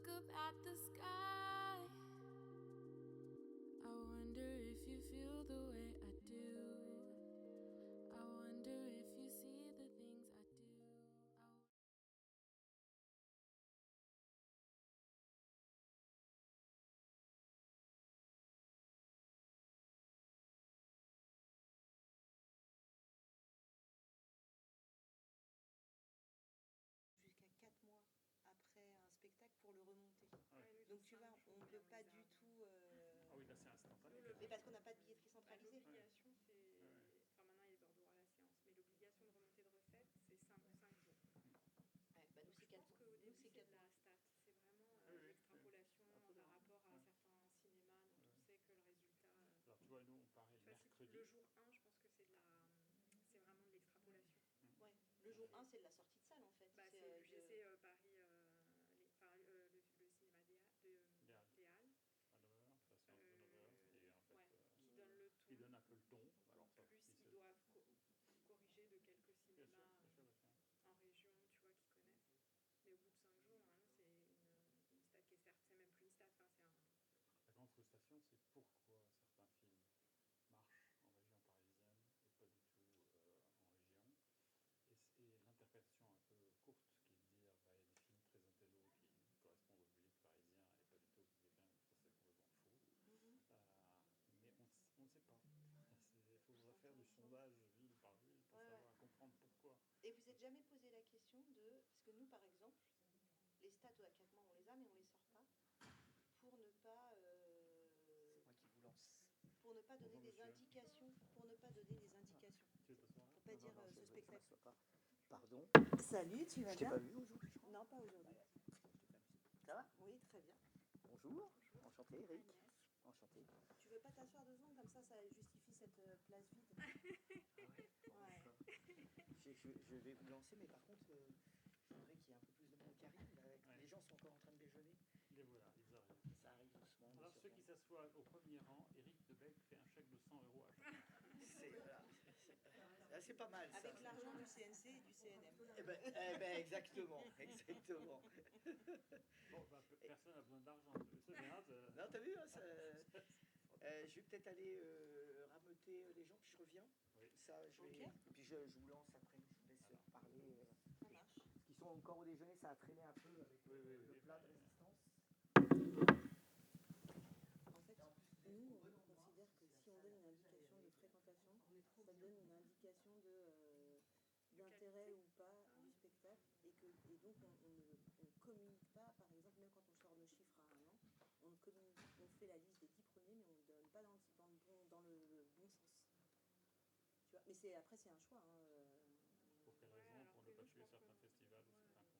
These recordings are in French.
look up at the sky, I wonder if you feel the way I do. I wonder if you see the things I do. Jusqu'à 4 mois après un spectacle pour le remonter. Ouais. Donc tu vois, on ne peut pas du tout. Ah oui, là c'est instantané. Mais parce qu'on n'a pas de billetterie centralisée. L'obligation, c'est. Enfin, maintenant, il y a les ordres à la séance, mais l'obligation de remontée de recettes, c'est 5 jours. Ouais, bah nous, c'est 4 mois. Je pense qu'au début, c'est de mois. la stat. C'est vraiment l'extrapolation par rapport à certains cinémas dont on sait que le résultat. Alors tu vois, nous on parlait le mercredi. Le jour 1, je pense que c'est vraiment de l'extrapolation. Ouais. Le jour 1, c'est de la sortie de salle en fait. C'est l'UGC Paris, le cinéma des Halles. À 9h, de façon de 9h, qui en fait. Qui donne le ton. Qui donne un peu le ton. Alors, plus ils doivent corriger de quelques cinémas en région, tu vois, qui connaissent. Mais au bout de 5 jours, normalement, c'est une stat qui est certes, c'est même plus une stat, enfin, c'est un. La grande frustration, c'est pourquoi certains films marchent en région parisienne et pas du tout en région. Et l'interprétation un peu courte qui est de dire il y a des films très intello qui correspondent au public parisien et pas du tout au public américain, ça c'est complètement faux. Mais on ne sait pas. Il faudra faire du sondage ville par ville pour savoir comprendre pourquoi. Et vous n'êtes jamais posé la question de. Parce que nous, par exemple, les stats à 4 mois, on les a, mais on ne les sort pas. Pour ne pas. C'est moi qui vous lance. Pour ne pas donner des indications. Pour ne pas donner des indications. Tu veux t'asseoir là ? Pour pas dire ce spectacle. Pardon. Salut, tu vas bien ? Je t'ai pas vu aujourd'hui, je crois. Non, pas aujourd'hui. Ça va ? Oui, très bien. Bonjour. Enchanté, Eric. Enchanté. Tu veux pas t'asseoir 2 secondes, comme ça justifie cette place vide. Je vais vous lancer, mais par contre, je voudrais qu'il y ait un peu plus de monde qui arrive. Les gens sont encore en train de déjeuner. Les voilà, ils arrivent. Ça arrive doucement. Alors ceux qui s'assoient au premier rang, Eric Debec fait un chèque de 100 € à chacun. C'est pas mal, ça. Avec l'argent du CNC et du CNM. Eh ben, exactement. Bon, personne n'a besoin d'argent. Non, t'as vu hein, je vais peut-être aller rameuter les gens, puis je reviens. Oui. Ça, je vais. Et puis je vous lance après, je vous laisse parler. Ça marche. Parce qu'ils sont encore au déjeuner, ça a traîné un peu avec le plat de résistance. En fait, nous, on considère que si on donne une indication de fréquentation, ça donne une indication d'intérêt ou pas du spectacle, et donc on ne communique pas, par exemple, même quand on sort nos chiffres à 1 an, on fait la liste des 10 premiers, mais on ne donne pas dans le bon sens. Tu vois, mais après c'est un choix. Pour quelle raison ? Pour ne pas tuer certains festivals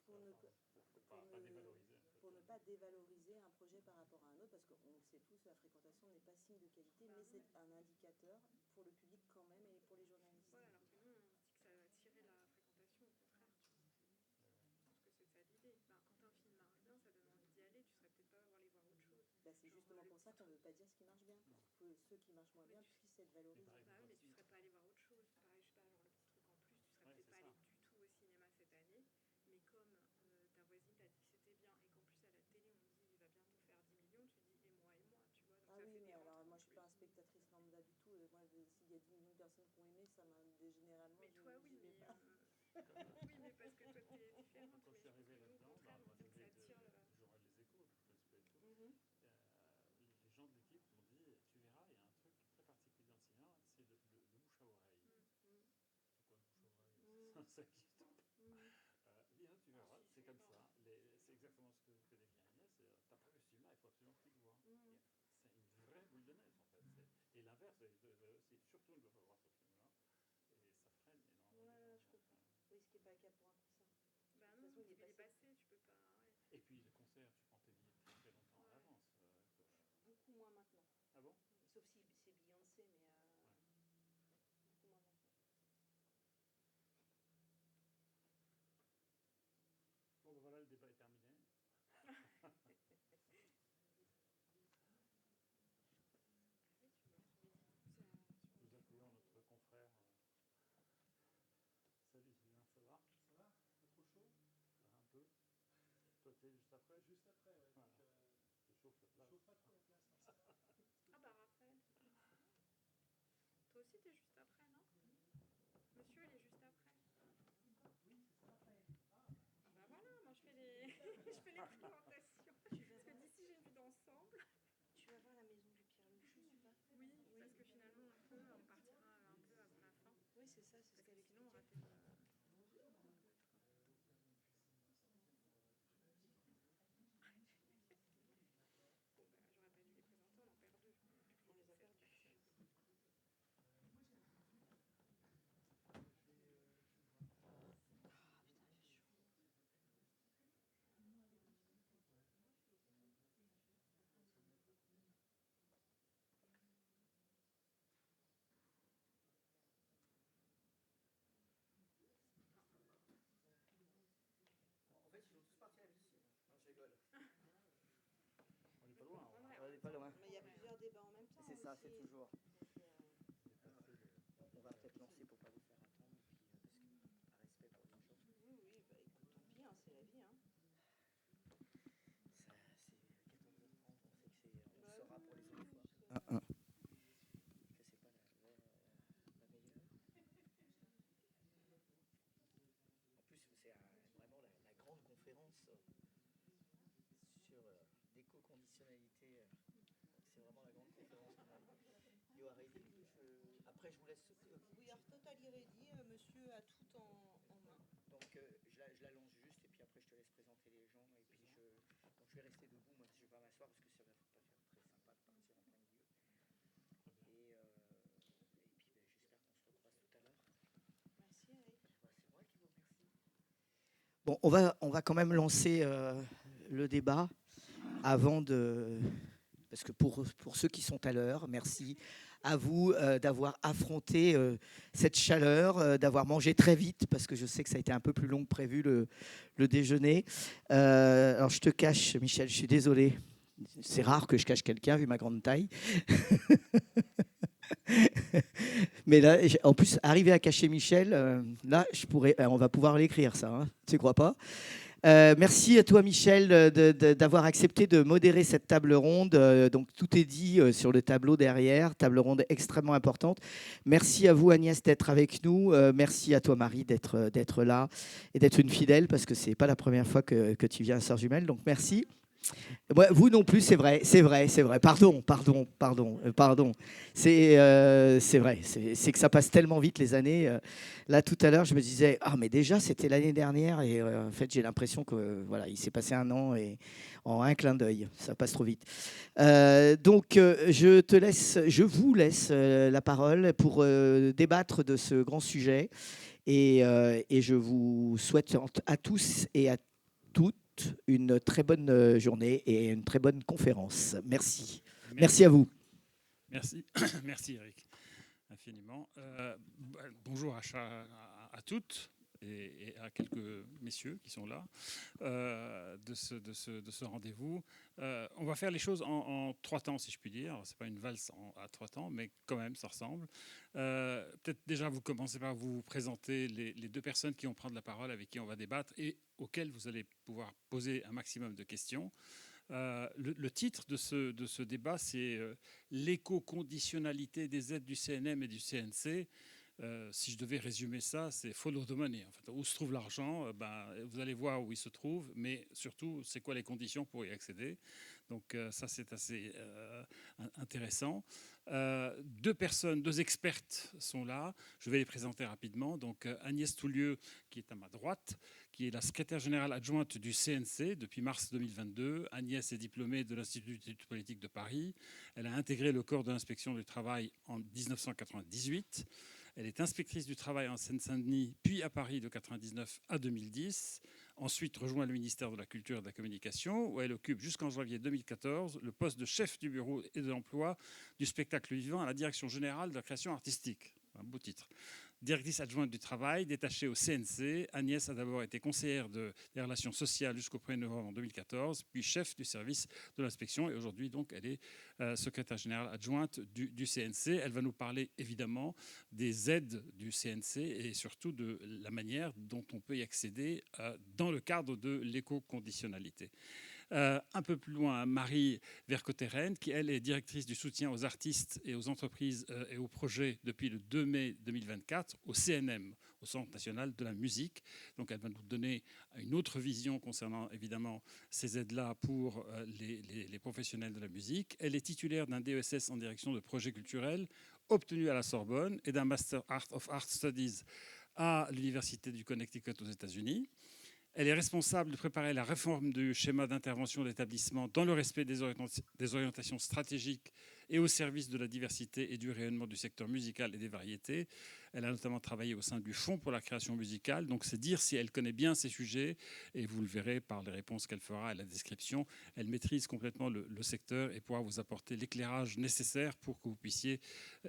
ou certains concerts, pour pas dévaloriser. Pour ne pas dévaloriser un projet par rapport à un autre, parce qu'on le sait tous, la fréquentation n'est pas signe de qualité, mais c'est un indicateur pour le public quand même et pour les journalistes. Ouais, alors que nous, on se dit que ça va tirer la fréquentation, au contraire, tu vois. Je pense que c'est ça l'idée. Quand un film marche bien, ça donne envie d'y aller, tu serais peut-être pas aller voir autre chose. C'est justement pour ça qu'on ne veut pas dire ce qui marche bien, pour que ceux qui marchent moins bien puissent être valorisés. Mais tu serais pas allé voir autre chose. Pareil, je sais pas, genre le petit truc en plus, tu serais peut-être pas allé du tout au cinéma cette année, mais comme ta voisine t'a dit que c'était bien et qu'en plus à la télé on dit il va bientôt faire 10 millions, tu dis et moi, tu vois. Donc ah oui, mais alors moi je suis pas un spectatrice lambda du tout. Moi, s'il y a 10 millions de personnes qui ont aimé, ça m'a généralement. Mais toi, oui, mais. Oui, mais parce que toi t'es différente. Quand je suis arrivé là-dedans, j'aurais les échos, je ne sais pas tout. Les gens de l'équipe m'ont dit tu verras, il y a un truc très particulier dans le cinéma, c'est le bouche à oreille. C'est quoi le bouche à oreille? Ça existe pas. Viens, tu verras, c'est comme ça. C'est exactement ce que décrit Agnès. T'as pas vu ce film-là, il faut absolument que tu le vois. C'est une vraie boule de neige en fait. Et l'inverse, c'est surtout ne pas voir ce film-là. Et ça freine énormément. Ouais, je comprends. Oui, ce qui n'est pas le cas pour un concert. Bah non, il est passé, tu peux pas. Ouais. Et puis le concert, tu prends tes billets très très longtemps à l'avance. Beaucoup moins maintenant. Ah bon? Sauf si c'est Beyoncé, mais beaucoup moins maintenant. Bon, ben voilà, le débat est terminé. Nous accueillons notre confrère. Salut Julien, ça va? Ça va? Pas trop chaud? Un peu. Toi, t'es juste après. Juste après, ouais. Voilà. Donc, Tu chauffes la place. chauffe pas trop la place. Ah bah Raphaël. Toi aussi t'es juste après, non? Monsieur il est juste après. Oui, c'est ça, Raphaël. Bah voilà, moi je fais les, je fais les présentations. Parce que d'ici j'ai vu d'ensemble. Tu vas voir la maison du Pierre Louchou ou pas? Oui, parce que finalement on partira un peu avant la fin. Oui, c'est ça, c'est ce Parce que qu'elle sinon on expliquait. ratait le... Bon bah j'aurais pas dû les présenter, on en perd deux. On les a perdus. En fait, ils sont tous partis à la piscine. Non, je rigole. On n'est pas loin. On n'est pas loin. Mais il y a plusieurs débats en même temps. C'est ça, aussi. c'est toujours. Donc, On va peut-être lancer pour pas vous faire attendre, et puis, parce que par respect pour les gens. oui, bah écoute, tant pis, hein, c'est la vie. Hein. Ça, c'est 14h30, on sait que c'est, on Bah saura oui, pour les oui, autres oui, fois. c'est- Que c'est pas la meilleure. En plus, c'est vraiment la grande conférence sur l'éco-conditionnalité. C'est vraiment la grande conférence qu'on a. You are ready. Après, je vous laisse. We are totally ready. Monsieur a tout en main. Donc, je la lance juste, et puis après, je te laisse présenter les gens. Et puis, donc, je vais rester debout. Moi, je vais pas m'asseoir parce que ça va pas faire très sympa de partir en plein milieu. Et puis, j'espère qu'on se recroise tout à l'heure. Merci Eric. C'est moi qui vous remercie. Bon, on va quand même lancer le débat avant de... Parce que pour ceux qui sont à l'heure, merci à vous d'avoir affronté cette chaleur, d'avoir mangé très vite, parce que je sais que ça a été un peu plus long que prévu le déjeuner. Alors je te cache, Michel, je suis désolé. C'est rare que je cache quelqu'un, vu ma grande taille. Mais là, en plus, arriver à cacher Michel, là, on va pouvoir l'écrire, ça. Hein, tu crois pas? Merci à toi, Michel, d'avoir accepté de modérer cette table ronde. Donc, tout est dit sur le tableau derrière. Table ronde extrêmement importante. Merci à vous, Agnès, d'être avec nous. Merci à toi, Marie, d'être là et d'être une fidèle, parce que ce n'est pas la première fois que tu viens à Sœurs Jumelles. Donc, merci. Ouais, vous non plus, c'est vrai. Pardon. C'est vrai. C'est que ça passe tellement vite les années. Là, tout à l'heure, je me disais, mais déjà, c'était l'année dernière. Et en fait, j'ai l'impression que voilà, il s'est passé un an et en un clin d'œil. Ça passe trop vite. Donc, je vous laisse la parole pour débattre de ce grand sujet. Et je vous souhaite à tous et à toutes une très bonne journée et une très bonne conférence. Merci. Merci à vous. Merci, merci Eric, infiniment. Bonjour à toutes et à quelques messieurs qui sont là de ce rendez-vous. On va faire les choses en 3 temps, si je puis dire. Ce n'est pas une valse à 3 temps, mais quand même, ça ressemble. Peut-être déjà, vous commencez par vous présenter les 2 personnes qui vont prendre la parole, avec qui on va débattre et auxquelles vous allez pouvoir poser un maximum de questions. Le titre de ce débat, c'est l'éco-conditionnalité des aides du CNM et du CNC. Si je devais résumer ça, c'est follow the money. En fait, où se trouve l'argent, vous allez voir où il se trouve, mais surtout, c'est quoi les conditions pour y accéder. Donc ça, c'est assez intéressant. 2 expertes sont là. Je vais les présenter rapidement. Donc Agnès Toulieu, qui est à ma droite, qui est la secrétaire générale adjointe du CNC depuis mars 2022. Agnès est diplômée de l'Institut d'études politiques de Paris. Elle a intégré le corps de l'inspection du travail en 1998. Elle est inspectrice du travail en Seine-Saint-Denis, puis à Paris de 1999 à 2010. Ensuite, rejoint le ministère de la Culture et de la Communication, où elle occupe jusqu'en janvier 2014 le poste de chef du bureau et de l'emploi du spectacle vivant à la Direction générale de la création artistique. Un beau titre. directrice adjointe du travail, détachée au CNC. Agnès a d'abord été conseillère des relations sociales jusqu'au 1er novembre 2014, puis chef du service de l'inspection. Et aujourd'hui, donc, elle est secrétaire générale adjointe du CNC. Elle va nous parler évidemment des aides du CNC et surtout de la manière dont on peut y accéder dans le cadre de l'éco-conditionnalité. Un peu plus loin, Marie Vercotteren, qui elle est directrice du soutien aux artistes et aux entreprises et aux projets depuis le 2 mai 2024 au CNM, au Centre national de la musique. Donc elle va nous donner une autre vision concernant évidemment ces aides-là pour les professionnels de la musique. Elle est titulaire d'un DESS en direction de projets culturels obtenu à la Sorbonne et d'un Master of Art Studies à l'Université du Connecticut aux États-Unis. Elle est responsable de préparer la réforme du schéma d'intervention d'établissement dans le respect des orientations stratégiques et au service de la diversité et du rayonnement du secteur musical et des variétés. Elle a notamment travaillé au sein du Fonds pour la création musicale. Donc c'est dire si elle connaît bien ces sujets, et vous le verrez par les réponses qu'elle fera et la description. Elle maîtrise complètement le secteur et pourra vous apporter l'éclairage nécessaire pour que vous puissiez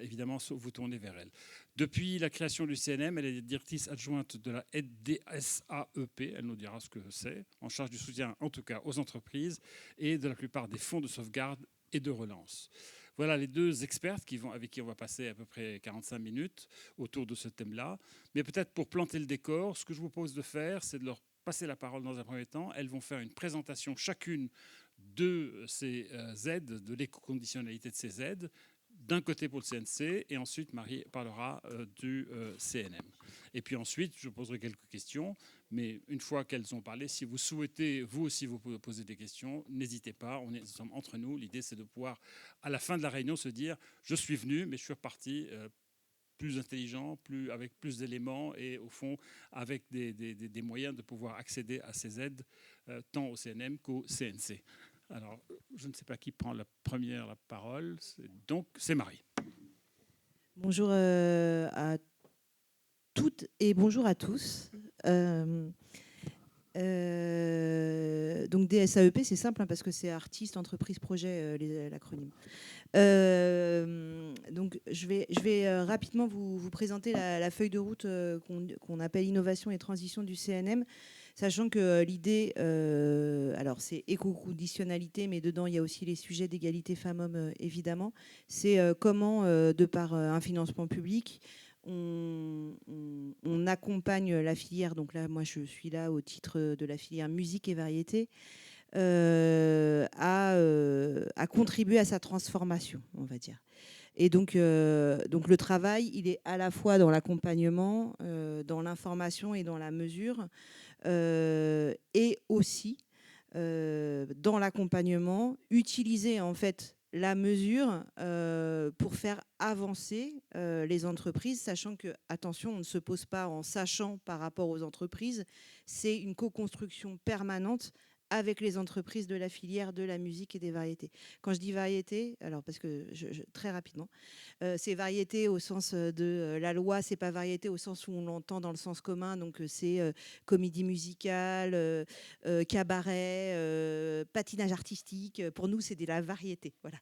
évidemment vous tourner vers elle. Depuis la création du CNM, elle est directrice adjointe de la DSAEP, elle nous dira ce que c'est, en charge du soutien en tout cas aux entreprises et de la plupart des fonds de sauvegarde et de relance. Voilà les deux expertes avec qui on va passer à peu près 45 minutes autour de ce thème-là. Mais peut-être pour planter le décor, ce que je vous propose de faire, c'est de leur passer la parole dans un premier temps. Elles vont faire une présentation chacune de ces aides, de l'éco-conditionnalité de ces aides, d'un côté pour le CNC, et ensuite Marie parlera du CNM. Et puis ensuite, je poserai quelques questions, mais une fois qu'elles ont parlé, si vous souhaitez, vous aussi, vous pouvez poser des questions, n'hésitez pas, nous sommes entre nous. L'idée, c'est de pouvoir, à la fin de la réunion, se dire « je suis venu, mais je suis reparti plus intelligent, avec plus d'éléments et au fond, avec des moyens de pouvoir accéder à ces aides, tant au CNM qu'au CNC. » Alors, je ne sais pas qui prend la parole. Donc, c'est Marie. Bonjour à toutes et bonjour à tous. Donc, DSAEP, c'est simple hein, parce que c'est artiste, entreprise, projet, l'acronyme. Donc, je vais rapidement vous présenter la feuille de route qu'on appelle innovation et transition du CNM. Sachant que l'idée, alors c'est éco-conditionnalité, mais dedans il y a aussi les sujets d'égalité femmes-hommes, évidemment. C'est comment, de par un financement public, on accompagne la filière. Donc là, moi, je suis là au titre de la filière musique et variété, à contribuer à sa transformation, on va dire. Et donc le travail, il est à la fois dans l'accompagnement, dans l'information et dans la mesure. Et aussi dans l'accompagnement, utiliser en fait la mesure pour faire avancer les entreprises, sachant que, attention, on ne se pose pas en sachant par rapport aux entreprises, c'est une co-construction permanente avec les entreprises de la filière de la musique et des variétés. Quand je dis variété, alors parce que très rapidement, c'est variété au sens de la loi, c'est pas variété au sens où on l'entend dans le sens commun, donc c'est comédie musicale, cabaret, patinage artistique. Pour nous, c'est de la variété. Voilà.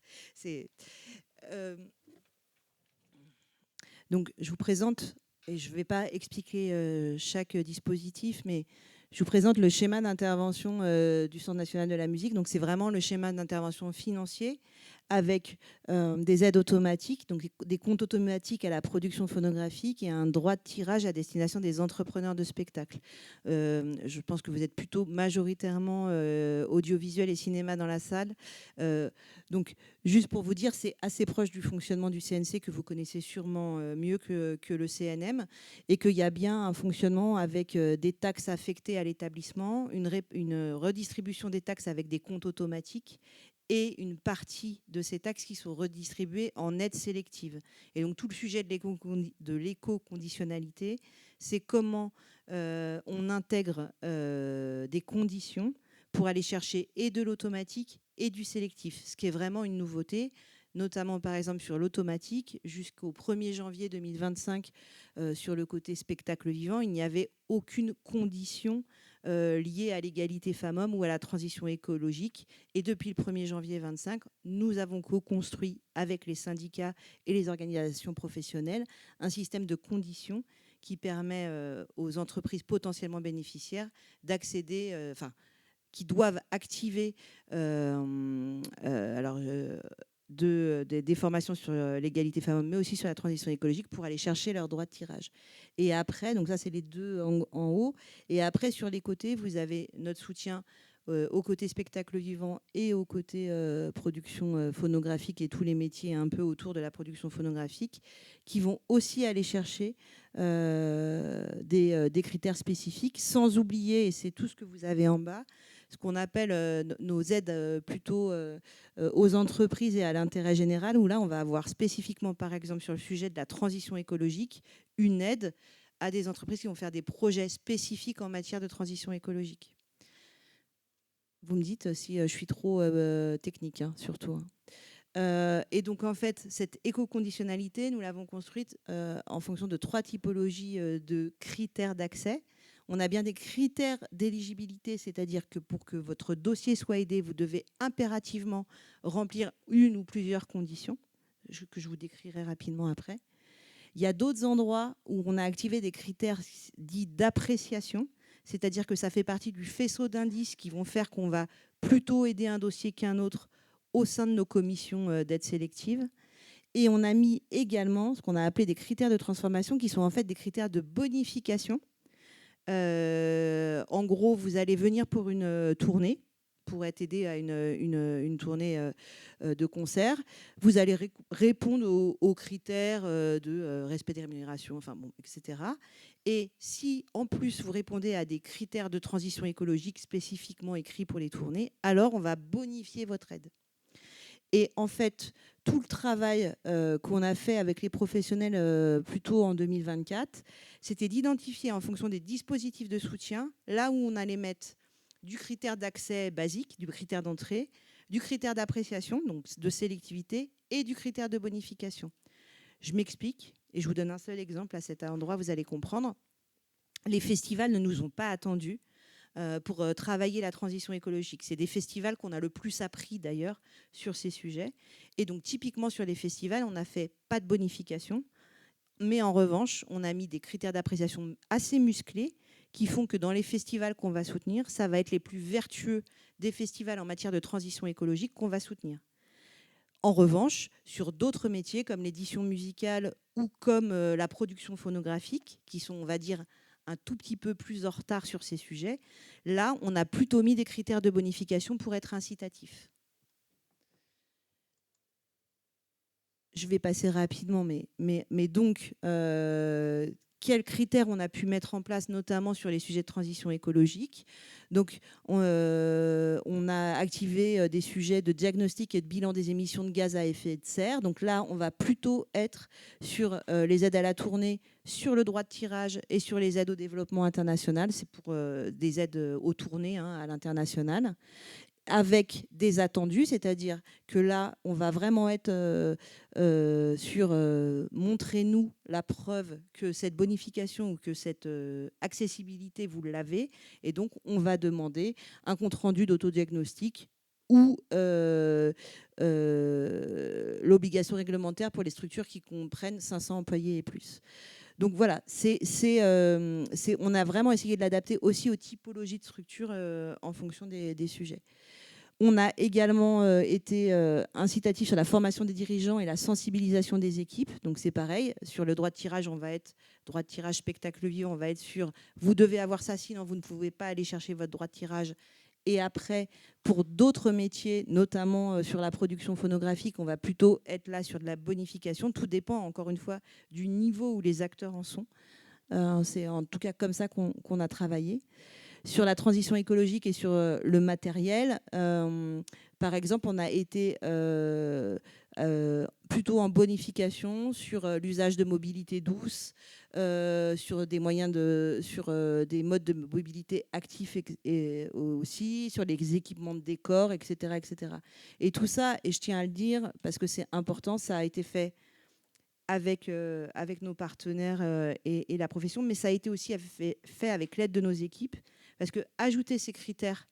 Donc, je vous présente, et je ne vais pas expliquer chaque dispositif, mais je vous présente le schéma d'intervention du Centre national de la musique. Donc, c'est vraiment le schéma d'intervention financier avec des aides automatiques, donc des comptes automatiques à la production phonographique et un droit de tirage à destination des entrepreneurs de spectacles. Je pense que vous êtes plutôt majoritairement audiovisuel et cinéma dans la salle. Donc, juste pour vous dire, c'est assez proche du fonctionnement du CNC que vous connaissez sûrement mieux que le CNM, et qu'il y a bien un fonctionnement avec des taxes affectées à l'établissement, une redistribution des taxes avec des comptes automatiques et une partie de ces taxes qui sont redistribuées en aide sélective. Et donc tout le sujet de l'éco-conditionnalité, c'est comment on intègre des conditions pour aller chercher et de l'automatique et du sélectif, ce qui est vraiment une nouveauté, notamment par exemple sur l'automatique. Jusqu'au 1er janvier 2025, sur le côté spectacle vivant, il n'y avait aucune condition liées à l'égalité femmes-hommes ou à la transition écologique. Et depuis le 1er janvier 2025, nous avons co-construit avec les syndicats et les organisations professionnelles un système de conditions qui permet aux entreprises potentiellement bénéficiaires d'accéder, qui doivent activer des formations sur l'égalité femmes-hommes, mais aussi sur la transition écologique pour aller chercher leur droit de tirage. Et après, donc ça c'est les deux en haut, et après sur les côtés, vous avez notre soutien au côté spectacle vivant et au côté production phonographique et tous les métiers un peu autour de la production phonographique qui vont aussi aller chercher des critères spécifiques, sans oublier, et c'est tout ce que vous avez en bas, ce qu'on appelle nos aides plutôt aux entreprises et à l'intérêt général, où là, on va avoir spécifiquement, par exemple, sur le sujet de la transition écologique, une aide à des entreprises qui vont faire des projets spécifiques en matière de transition écologique. Vous me dites si je suis trop technique, hein, surtout. Et donc, en fait, cette éco-conditionnalité, nous l'avons construite en fonction de 3 typologies de critères d'accès. On a bien des critères d'éligibilité, c'est-à-dire que pour que votre dossier soit aidé, vous devez impérativement remplir une ou plusieurs conditions, que je vous décrirai rapidement après. Il y a d'autres endroits où on a activé des critères dits d'appréciation, c'est-à-dire que ça fait partie du faisceau d'indices qui vont faire qu'on va plutôt aider un dossier qu'un autre au sein de nos commissions d'aide sélective. Et on a mis également ce qu'on a appelé des critères de transformation qui sont en fait des critères de bonification. En gros, vous allez venir pour une tournée, pour être aidé à une tournée de concert. Vous allez répondre aux critères de respect des rémunérations, etc. Et si, en plus, vous répondez à des critères de transition écologique spécifiquement écrits pour les tournées, alors on va bonifier votre aide. Et en fait, tout le travail qu'on a fait avec les professionnels plutôt en 2024, c'était d'identifier en fonction des dispositifs de soutien, là où on allait mettre du critère d'accès basique, du critère d'entrée, du critère d'appréciation, donc de sélectivité, et du critère de bonification. Je m'explique, et je vous donne un seul exemple à cet endroit, vous allez comprendre. Les festivals ne nous ont pas attendus pour travailler la transition écologique. C'est des festivals qu'on a le plus appris d'ailleurs sur ces sujets. Et donc typiquement sur les festivals, on n'a fait pas de bonification, mais en revanche, on a mis des critères d'appréciation assez musclés qui font que dans les festivals qu'on va soutenir, ça va être les plus vertueux des festivals en matière de transition écologique qu'on va soutenir. En revanche, sur d'autres métiers comme l'édition musicale ou comme la production phonographique, qui sont, on va dire, un tout petit peu plus en retard sur ces sujets, là, on a plutôt mis des critères de bonification pour être incitatifs. Je vais passer rapidement, mais donc, quels critères on a pu mettre en place, notamment sur les sujets de transition écologique. Donc, on a activé des sujets de diagnostic et de bilan des émissions de gaz à effet de serre. Donc là, on va plutôt être sur les aides à la tournée, sur le droit de tirage et sur les aides au développement international. C'est pour des aides aux tournées à l'international, avec des attendus, c'est-à-dire que là, on va vraiment être sur montrez-nous la preuve que cette bonification ou que cette accessibilité, vous l'avez. Et donc, on va demander un compte-rendu d'autodiagnostic ou l'obligation réglementaire pour les structures qui comprennent 500 employés et plus. Donc voilà, on a vraiment essayé de l'adapter aussi aux typologies de structures en fonction des sujets. On a également été incitatif sur la formation des dirigeants et la sensibilisation des équipes. Donc c'est pareil, sur le droit de tirage, on va être droit de tirage spectacle vivant, on va être sur vous devez avoir ça, sinon vous ne pouvez pas aller chercher votre droit de tirage. Et après, pour d'autres métiers, notamment sur la production phonographique, on va plutôt être là sur de la bonification. Tout dépend, encore une fois, du niveau où les acteurs en sont. C'est en tout cas comme ça qu'on a travaillé. Sur la transition écologique et sur le matériel, par exemple, on a été plutôt en bonification sur l'usage de mobilité douce, sur des des modes de mobilité actifs et aussi, sur les équipements de décor, etc., etc. Et tout ça, et je tiens à le dire parce que c'est important, ça a été fait avec nos partenaires et la profession, mais ça a été aussi fait avec l'aide de nos équipes, Parce que ajouter ces critères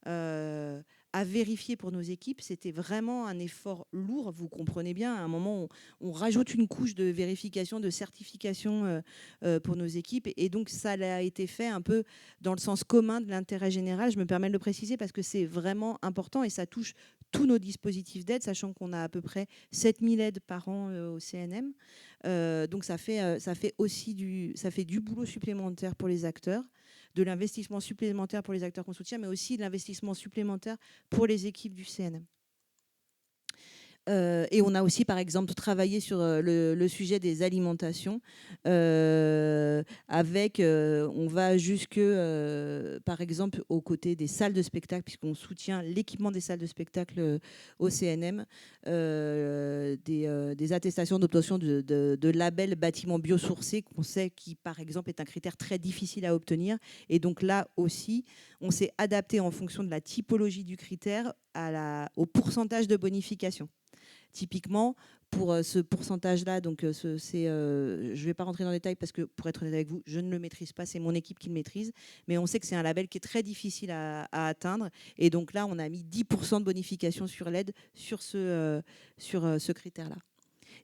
à vérifier pour nos équipes, c'était vraiment un effort lourd. Vous comprenez bien, à un moment, on rajoute une couche de vérification, de certification pour nos équipes. Et donc, ça a été fait un peu dans le sens commun de l'intérêt général. Je me permets de le préciser parce que c'est vraiment important et ça touche tous nos dispositifs d'aide, sachant qu'on a à peu près 7000 aides par an au CNM. Donc, ça fait aussi du boulot supplémentaire pour les acteurs, de l'investissement supplémentaire pour les acteurs qu'on soutient, mais aussi de l'investissement supplémentaire pour les équipes du CNM. Et on a aussi, par exemple, travaillé sur le sujet des alimentations. On va jusque, par exemple, aux côtés des salles de spectacle, puisqu'on soutient l'équipement des salles de spectacle au CNM, des attestations d'obtention de labels bâtiments biosourcés, qu'on sait qui, par exemple, est un critère très difficile à obtenir. Et donc là aussi, on s'est adapté en fonction de la typologie du critère au pourcentage de bonification. Typiquement, pour ce pourcentage-là, donc je ne vais pas rentrer dans les détails parce que, pour être honnête avec vous, je ne le maîtrise pas, c'est mon équipe qui le maîtrise, mais on sait que c'est un label qui est très difficile à atteindre. Et donc là, on a mis 10% de bonification sur l'aide sur ce critère-là.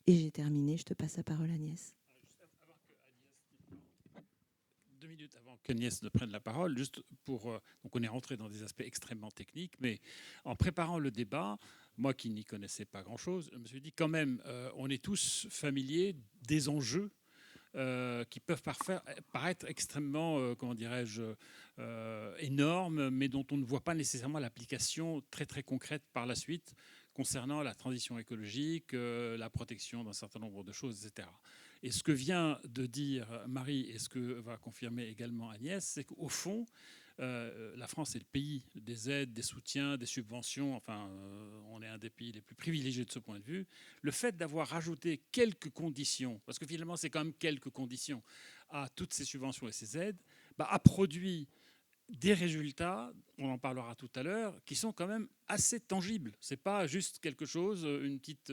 Et j'ai terminé, je te passe la parole, Agnès. 2 minutes avant qu'Agnès ne prenne la parole, juste pour... donc on est rentré dans des aspects extrêmement techniques, mais en préparant le débat, moi qui n'y connaissais pas grand-chose, je me suis dit quand même, on est tous familiers des enjeux qui peuvent paraître extrêmement, comment dirais-je, énormes, mais dont on ne voit pas nécessairement l'application très très concrète par la suite concernant la transition écologique, la protection d'un certain nombre de choses, etc. Et ce que vient de dire Marie et ce que va confirmer également Agnès, c'est qu'au fond, la France est le pays des aides, des soutiens, des subventions. Enfin, on est un des pays les plus privilégiés de ce point de vue. Le fait d'avoir rajouté quelques conditions, parce que finalement, c'est quand même quelques conditions à toutes ces subventions et ces aides, a produit des résultats, on en parlera tout à l'heure, qui sont quand même assez tangibles. Ce n'est pas juste quelque chose, une petite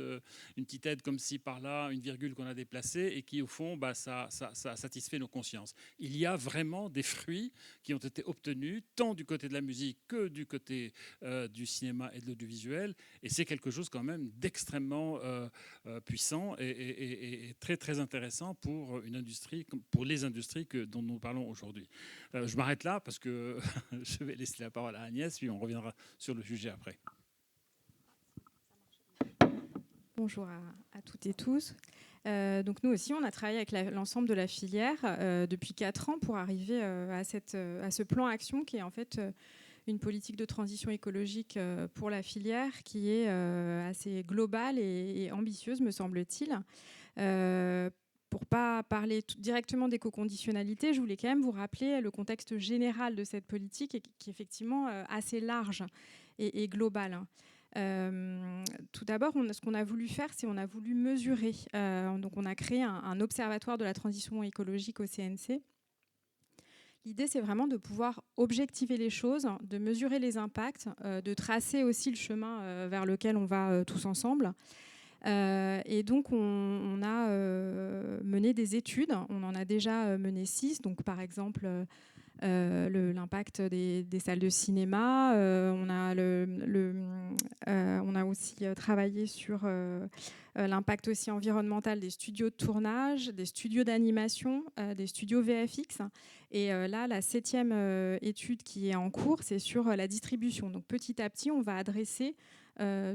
aide comme ci, par là, une virgule qu'on a déplacée et qui, au fond, ça satisfait nos consciences. Il y a vraiment des fruits qui ont été obtenus, tant du côté de la musique que du côté du cinéma et de l'audiovisuel. Et c'est quelque chose quand même d'extrêmement puissant et très, très intéressant pour une industrie, pour les industries dont nous parlons aujourd'hui. Je m'arrête là parce que je vais laisser la parole à Agnès, puis on reviendra sur le sujet après. Bonjour à toutes et tous. Donc nous aussi, on a travaillé avec l'ensemble de la filière depuis 4 ans pour arriver à ce plan action qui est en fait une politique de transition écologique pour la filière qui est assez globale et ambitieuse, me semble-t-il. Pour ne pas parler directement d'éco-conditionnalité, je voulais quand même vous rappeler le contexte général de cette politique qui est effectivement assez large et global. Tout d'abord, ce qu'on a voulu faire, c'est qu'on a voulu mesurer. Donc on a créé un observatoire de la transition écologique au CNC. L'idée, c'est vraiment de pouvoir objectiver les choses, de mesurer les impacts, de tracer aussi le chemin vers lequel on va tous ensemble. Et donc, on a mené des études. On en a déjà mené 6. Donc, par exemple, l'impact des salles de cinéma. On a aussi travaillé sur l'impact aussi environnemental des studios de tournage, des studios d'animation, des studios VFX. Et là, la 7e étude qui est en cours, c'est sur la distribution. Donc, petit à petit, on va adresser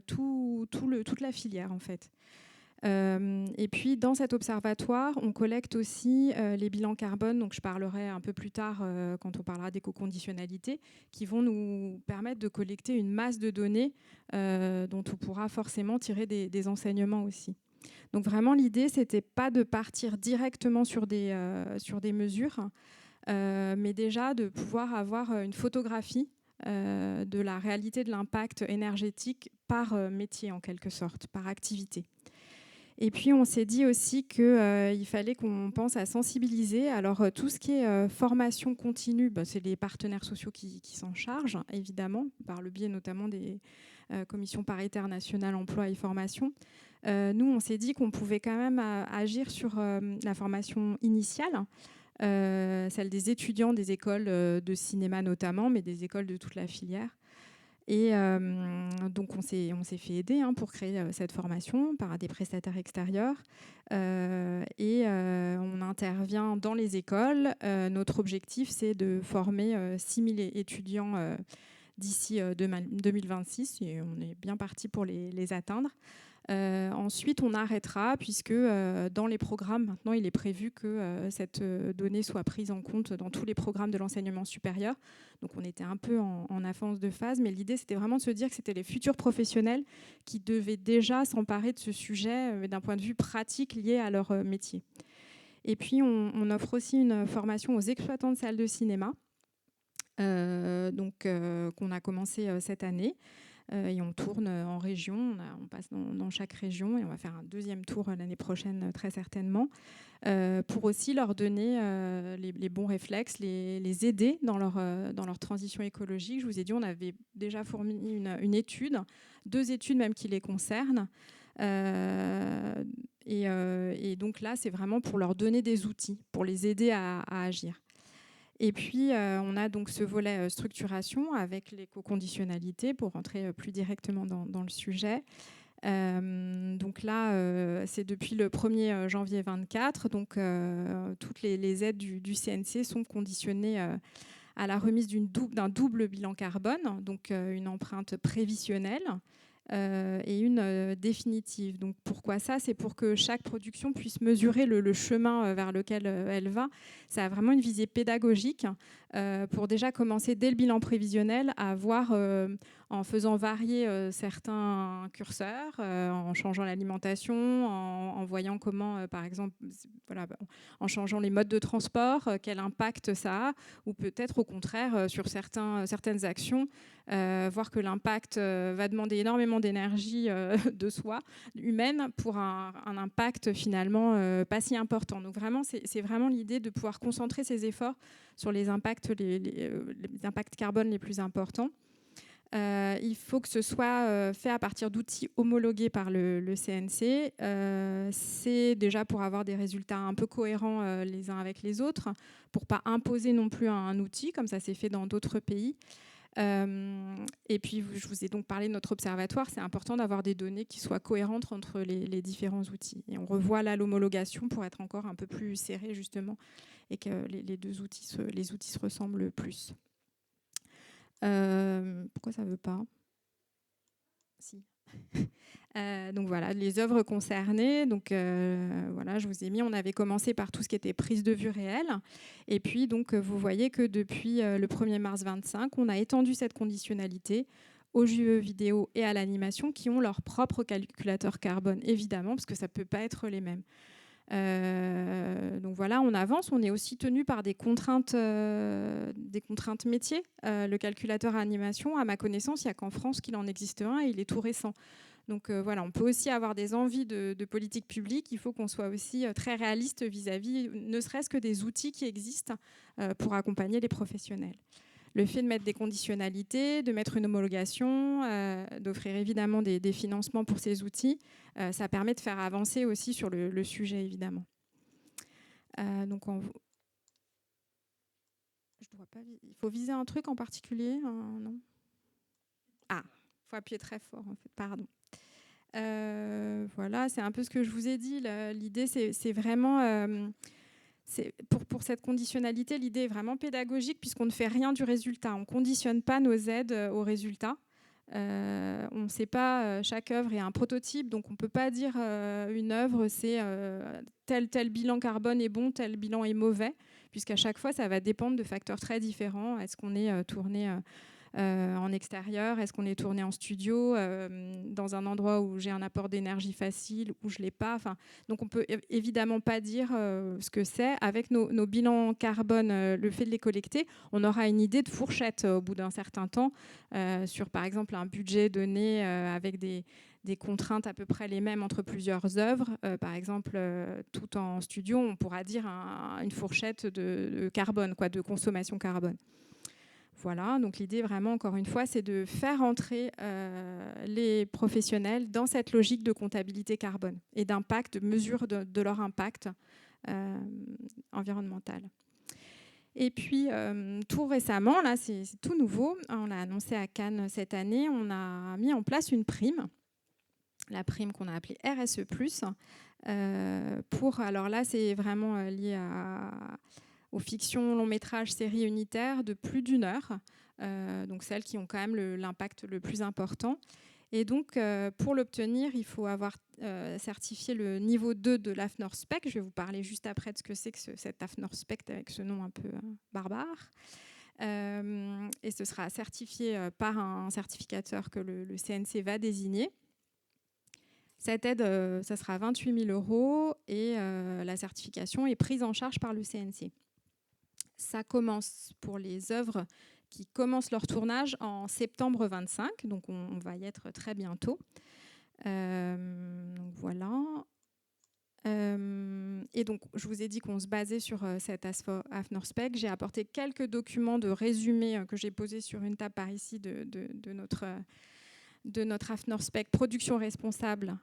toute la filière, en fait. Et puis, dans cet observatoire, on collecte aussi les bilans carbone, donc je parlerai un peu plus tard quand on parlera d'éco-conditionnalité, qui vont nous permettre de collecter une masse de données dont on pourra forcément tirer des enseignements aussi. Donc vraiment, l'idée, c'était pas de partir directement sur des mesures, mais déjà de pouvoir avoir une photographie de la réalité de l'impact énergétique par métier, en quelque sorte, par activité. Et puis, on s'est dit aussi qu'il fallait qu'on pense à sensibiliser. Alors, tout ce qui est formation continue, c'est les partenaires sociaux qui s'en chargent, évidemment, par le biais notamment des commissions paritaires nationales emploi et formation. Nous, on s'est dit qu'on pouvait quand même agir sur la formation initiale, celle des étudiants des écoles de cinéma notamment, mais des écoles de toute la filière. Et donc on s'est fait aider pour créer cette formation par des prestataires extérieurs. On intervient dans les écoles. Notre objectif, c'est de former 6000 étudiants d'ici 2026, et on est bien parti pour les atteindre. Ensuite, on arrêtera puisque dans les programmes, maintenant, il est prévu que cette donnée soit prise en compte dans tous les programmes de l'enseignement supérieur. Donc, on était un peu en avance de phase, mais l'idée, c'était vraiment de se dire que c'était les futurs professionnels qui devaient déjà s'emparer de ce sujet d'un point de vue pratique lié à leur métier. Et puis, on offre aussi une formation aux exploitants de salles de cinéma, qu'on a commencé cette année. Et on tourne en région, on passe dans chaque région et on va faire un deuxième tour l'année prochaine très certainement, pour aussi leur donner les bons réflexes, les aider dans leur transition écologique. Je vous ai dit, on avait déjà fourni une étude, 2 études même qui les concernent. Et donc là, c'est vraiment pour leur donner des outils, pour les aider à agir. Et puis, on a donc ce volet structuration avec l'éco-conditionnalité pour rentrer plus directement dans le sujet. Donc là, c'est depuis le 1er janvier 2024. Donc, toutes les aides du CNC sont conditionnées à la remise d'un double bilan carbone, donc une empreinte prévisionnelle et une définitive. Donc pourquoi ça ? C'est pour que chaque production puisse mesurer le chemin vers lequel elle va. Ça a vraiment une visée pédagogique pour déjà commencer dès le bilan prévisionnel à voir, en faisant varier certains curseurs, en changeant l'alimentation, en voyant comment, par exemple, en changeant les modes de transport, quel impact ça a, ou peut-être au contraire sur certaines actions, voir que l'impact va demander énormément d'énergie de soi, humaine, pour un impact finalement pas si important. Donc vraiment, c'est vraiment l'idée de pouvoir concentrer ses efforts sur les impacts, les impacts carbone les plus importants. Il faut que ce soit fait à partir d'outils homologués par le CNC. C'est déjà pour avoir des résultats un peu cohérents les uns avec les autres, pour ne pas imposer non plus un outil, comme ça s'est fait dans d'autres pays. Et puis, je vous ai donc parlé de notre observatoire. C'est important d'avoir des données qui soient cohérentes entre les différents outils. Et on revoit là l'homologation pour être encore un peu plus serré, justement, et que les deux outils se ressemblent plus. Pourquoi ça ne veut pas ? Si. Donc voilà, les œuvres concernées. Donc voilà, je vous ai mis, on avait commencé par tout ce qui était prise de vue réelle. Et puis donc vous voyez que depuis le 1er mars 25, on a étendu cette conditionnalité aux jeux vidéo et à l'animation qui ont leur propre calculateur carbone, évidemment, parce que ça ne peut pas être les mêmes. Donc voilà, on avance. On est aussi tenu par des contraintes métiers. Le calculateur animation, à ma connaissance, il n'y a qu'en France qu'il en existe un et il est tout récent. Donc voilà, on peut aussi avoir des envies de politique publique. Il faut qu'on soit aussi très réaliste vis-à-vis, ne serait-ce que des outils qui existent pour accompagner les professionnels. Le fait de mettre des conditionnalités, de mettre une homologation, d'offrir évidemment des financements pour ces outils, ça permet de faire avancer aussi sur le sujet, évidemment. Donc il faut viser un truc en particulier, non ? Ah, il faut appuyer très fort, en fait, pardon. Voilà, c'est un peu ce que je vous ai dit. L'idée, c'est vraiment... pour cette conditionnalité, l'idée est vraiment pédagogique puisqu'on ne fait rien du résultat. On ne conditionne pas nos aides au résultat. On ne sait pas, chaque œuvre est un prototype, donc on ne peut pas dire une œuvre, c'est tel bilan carbone est bon, tel bilan est mauvais, puisqu'à chaque fois, ça va dépendre de facteurs très différents. Est-ce qu'on est tourné en extérieur ? Est-ce qu'on est tourné en studio dans un endroit où j'ai un apport d'énergie facile, où je ne l'ai pas ? Donc on ne peut évidemment pas dire ce que c'est. Avec nos bilans carbone, le fait de les collecter, on aura une idée de fourchette au bout d'un certain temps sur, par exemple, un budget donné avec des contraintes à peu près les mêmes entre plusieurs œuvres. Par exemple, tout en studio, on pourra dire une fourchette de carbone, de consommation carbone. Voilà, donc l'idée vraiment, encore une fois, c'est de faire entrer les professionnels dans cette logique de comptabilité carbone et d'impact, de mesure de leur impact environnementale. Et puis, tout récemment, là, c'est tout nouveau, on l'a annoncé à Cannes cette année, on a mis en place une prime, la prime qu'on a appelée RSE+, alors là, c'est vraiment lié aux fictions, longs métrages, séries unitaires de plus d'1 heure, donc celles qui ont quand même l'impact le plus important. Et donc, pour l'obtenir, il faut avoir certifié le niveau 2 de l'AFNOR Spec. Je vais vous parler juste après de ce que c'est que cet AFNOR Spec avec ce nom un peu barbare. Et ce sera certifié par un certificateur que le CNC va désigner. Cette aide, ça sera 28 000 € et la certification est prise en charge par le CNC. Ça commence pour les œuvres qui commencent leur tournage en septembre 25, donc on va y être très bientôt. Donc voilà. Et donc, je vous ai dit qu'on se basait sur cet AFNOR Spec. J'ai apporté quelques documents de résumé que j'ai posés sur une table par ici de notre AFNOR Spec production responsable.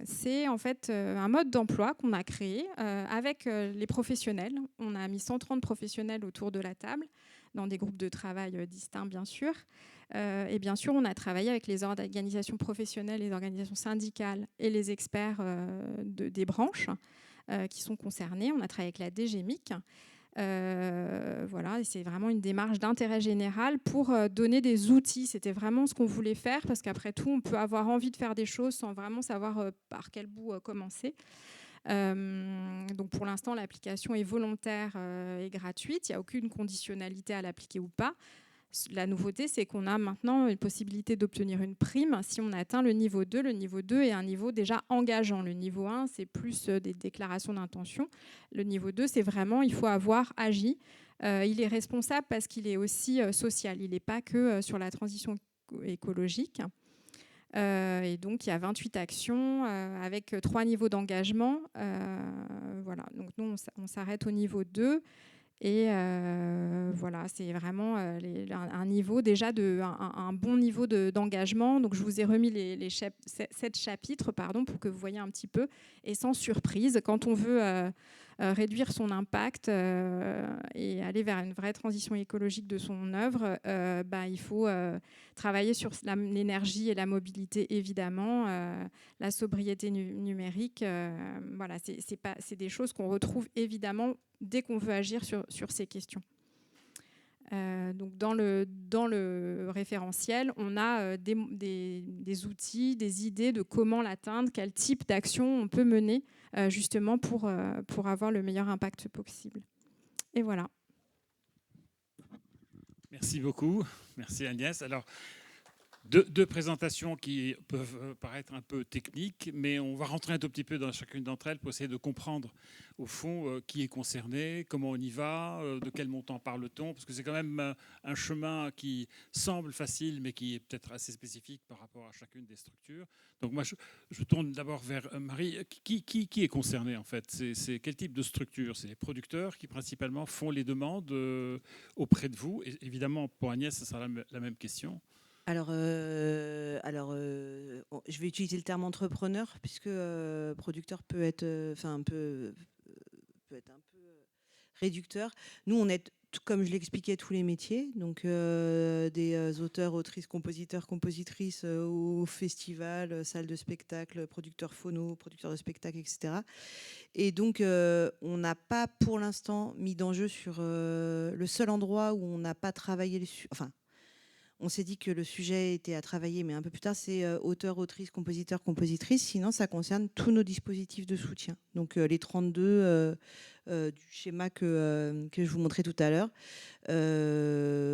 C'est en fait un mode d'emploi qu'on a créé avec les professionnels. On a mis 130 professionnels autour de la table, dans des groupes de travail distincts, bien sûr. Et bien sûr, on a travaillé avec les organisations professionnelles, les organisations syndicales et les experts des branches qui sont concernés. On a travaillé avec la DGMIC. Voilà, et c'est vraiment une démarche d'intérêt général pour donner des outils. C'était vraiment ce qu'on voulait faire, parce qu'après tout, on peut avoir envie de faire des choses sans vraiment savoir par quel bout commencer. Donc pour l'instant, l'application est volontaire et gratuite. Il n'y a aucune conditionnalité à l'appliquer ou pas. La nouveauté, c'est qu'on a maintenant une possibilité d'obtenir une prime si on atteint le niveau 2. Le niveau 2 est un niveau déjà engageant. Le niveau 1, c'est plus des déclarations d'intention. Le niveau 2, c'est vraiment, il faut avoir agi. Il est responsable parce qu'il est aussi social. Il n'est pas que sur la transition écologique. Et donc, il y a 28 actions avec 3 niveaux d'engagement. Voilà. Donc, nous, on s'arrête au niveau 2. Et voilà, c'est vraiment un niveau déjà un bon niveau d'engagement. Donc je vous ai remis les 7 chapitres pour que vous voyez un petit peu. Et sans surprise, quand on veut réduire son impact et aller vers une vraie transition écologique de son œuvre, il faut travailler sur l'énergie et la mobilité, évidemment, la sobriété numérique. Voilà, c'est des choses qu'on retrouve évidemment dès qu'on veut agir sur ces questions. Donc dans le référentiel, on a des outils, des idées de comment l'atteindre, quel type d'action on peut mener justement pour avoir le meilleur impact possible. Et voilà. Merci beaucoup. Merci Agnès. Alors, deux présentations qui peuvent paraître un peu techniques, mais on va rentrer un tout petit peu dans chacune d'entre elles pour essayer de comprendre, au fond, qui est concerné, comment on y va, de quel montant parle-t-on, parce que c'est quand même un chemin qui semble facile, mais qui est peut-être assez spécifique par rapport à chacune des structures. Donc moi, je tourne d'abord vers Marie. Qui est concerné, en fait ? C'est quel type de structure ? C'est les producteurs qui, principalement, font les demandes auprès de vous. Et évidemment, pour Agnès, ce sera la même question. Alors, je vais utiliser le terme entrepreneur, puisque producteur peut être un peu réducteur. Nous, on est, comme je l'expliquais, tous les métiers, donc des auteurs, autrices, compositeurs, compositrices au festival, salle de spectacle, producteurs phono, producteurs de spectacle, etc. Et donc, on n'a pas pour l'instant mis d'enjeu sur le seul endroit où on n'a pas travaillé on s'est dit que le sujet était à travailler, mais un peu plus tard, c'est auteur, autrice, compositeur, compositrice. Sinon, ça concerne tous nos dispositifs de soutien. Donc, les 32 du schéma que je vous montrais tout à l'heure.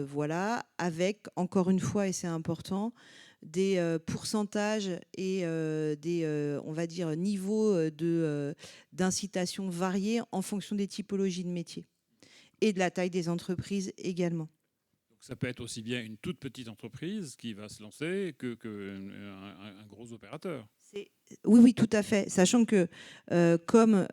Voilà, avec, encore une fois, et c'est important, des pourcentages et des, on va dire, niveaux d'incitation variés en fonction des typologies de métiers et de la taille des entreprises également. Ça peut être aussi bien une toute petite entreprise qui va se lancer qu'un gros opérateur. Oui, oui, tout à fait. Sachant que, comme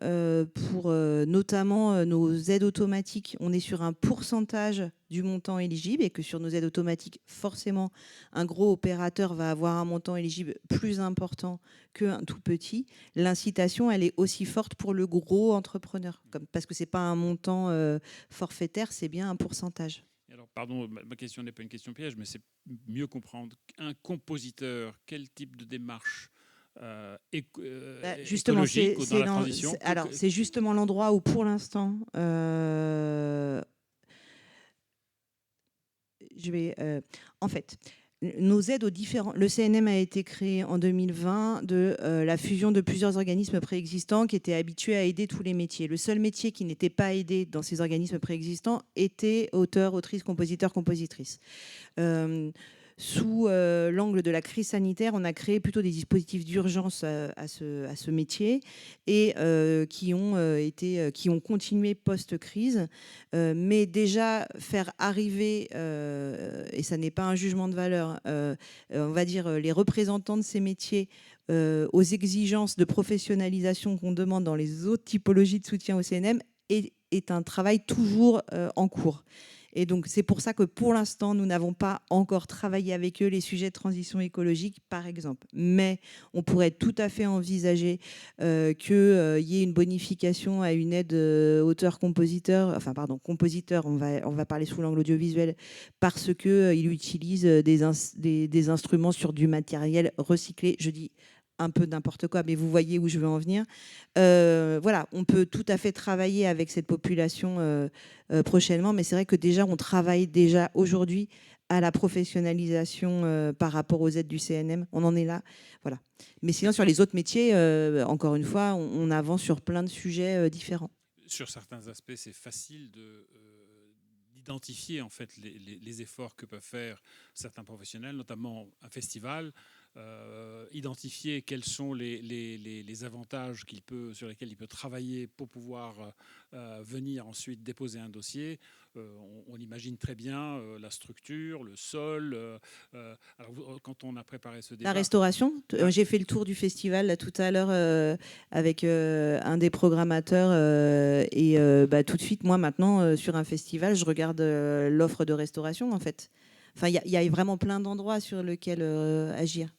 pour notamment nos aides automatiques, on est sur un pourcentage du montant éligible et que sur nos aides automatiques, forcément, un gros opérateur va avoir un montant éligible plus important qu'un tout petit, l'incitation, elle est aussi forte pour le gros entrepreneur. Parce que ce n'est pas un montant forfaitaire, c'est bien un pourcentage. Alors, pardon, ma question n'est pas une question piège, mais c'est mieux comprendre. Un compositeur, quel type de démarche justement, écologique ou dans la transition alors, c'est justement l'endroit où, pour l'instant, en fait, nos aides aux différents... Le CNM a été créé en 2020 de la fusion de plusieurs organismes préexistants qui étaient habitués à aider tous les métiers. Le seul métier qui n'était pas aidé dans ces organismes préexistants était auteur, autrice, compositeur, compositrice. Sous l'angle de la crise sanitaire, on a créé plutôt des dispositifs d'urgence à ce métier et qui ont continué post-crise. Mais déjà, faire arriver, et ça n'est pas un jugement de valeur, on va dire les représentants de ces métiers aux exigences de professionnalisation qu'on demande dans les autres typologies de soutien au CNM est un travail toujours en cours. Et donc, c'est pour ça que pour l'instant, nous n'avons pas encore travaillé avec eux les sujets de transition écologique, par exemple. Mais on pourrait tout à fait envisager qu'il y ait une bonification à une aide auteur-compositeur, compositeur, on va parler sous l'angle audiovisuel, parce qu'il utilise des instruments sur du matériel recyclé. Je dis un peu n'importe quoi, mais vous voyez où je veux en venir. Voilà, on peut tout à fait travailler avec cette population prochainement, mais c'est vrai que déjà, on travaille déjà aujourd'hui à la professionnalisation par rapport aux aides du CNM. On en est là. Voilà. Mais sinon, sur les autres métiers, encore une fois, on avance sur plein de sujets différents. Sur certains aspects, c'est facile d'identifier en fait les efforts que peuvent faire certains professionnels, notamment un festival. Identifier quels sont les avantages sur lesquels il peut travailler pour pouvoir venir ensuite déposer un dossier. On imagine très bien la structure, le sol. Alors, quand on a préparé ce débat... La restauration, j'ai fait le tour du festival là, tout à l'heure avec un des programmateurs et tout de suite, moi maintenant, sur un festival, je regarde l'offre de restauration en fait. Enfin, il y a vraiment plein d'endroits sur lesquels agir.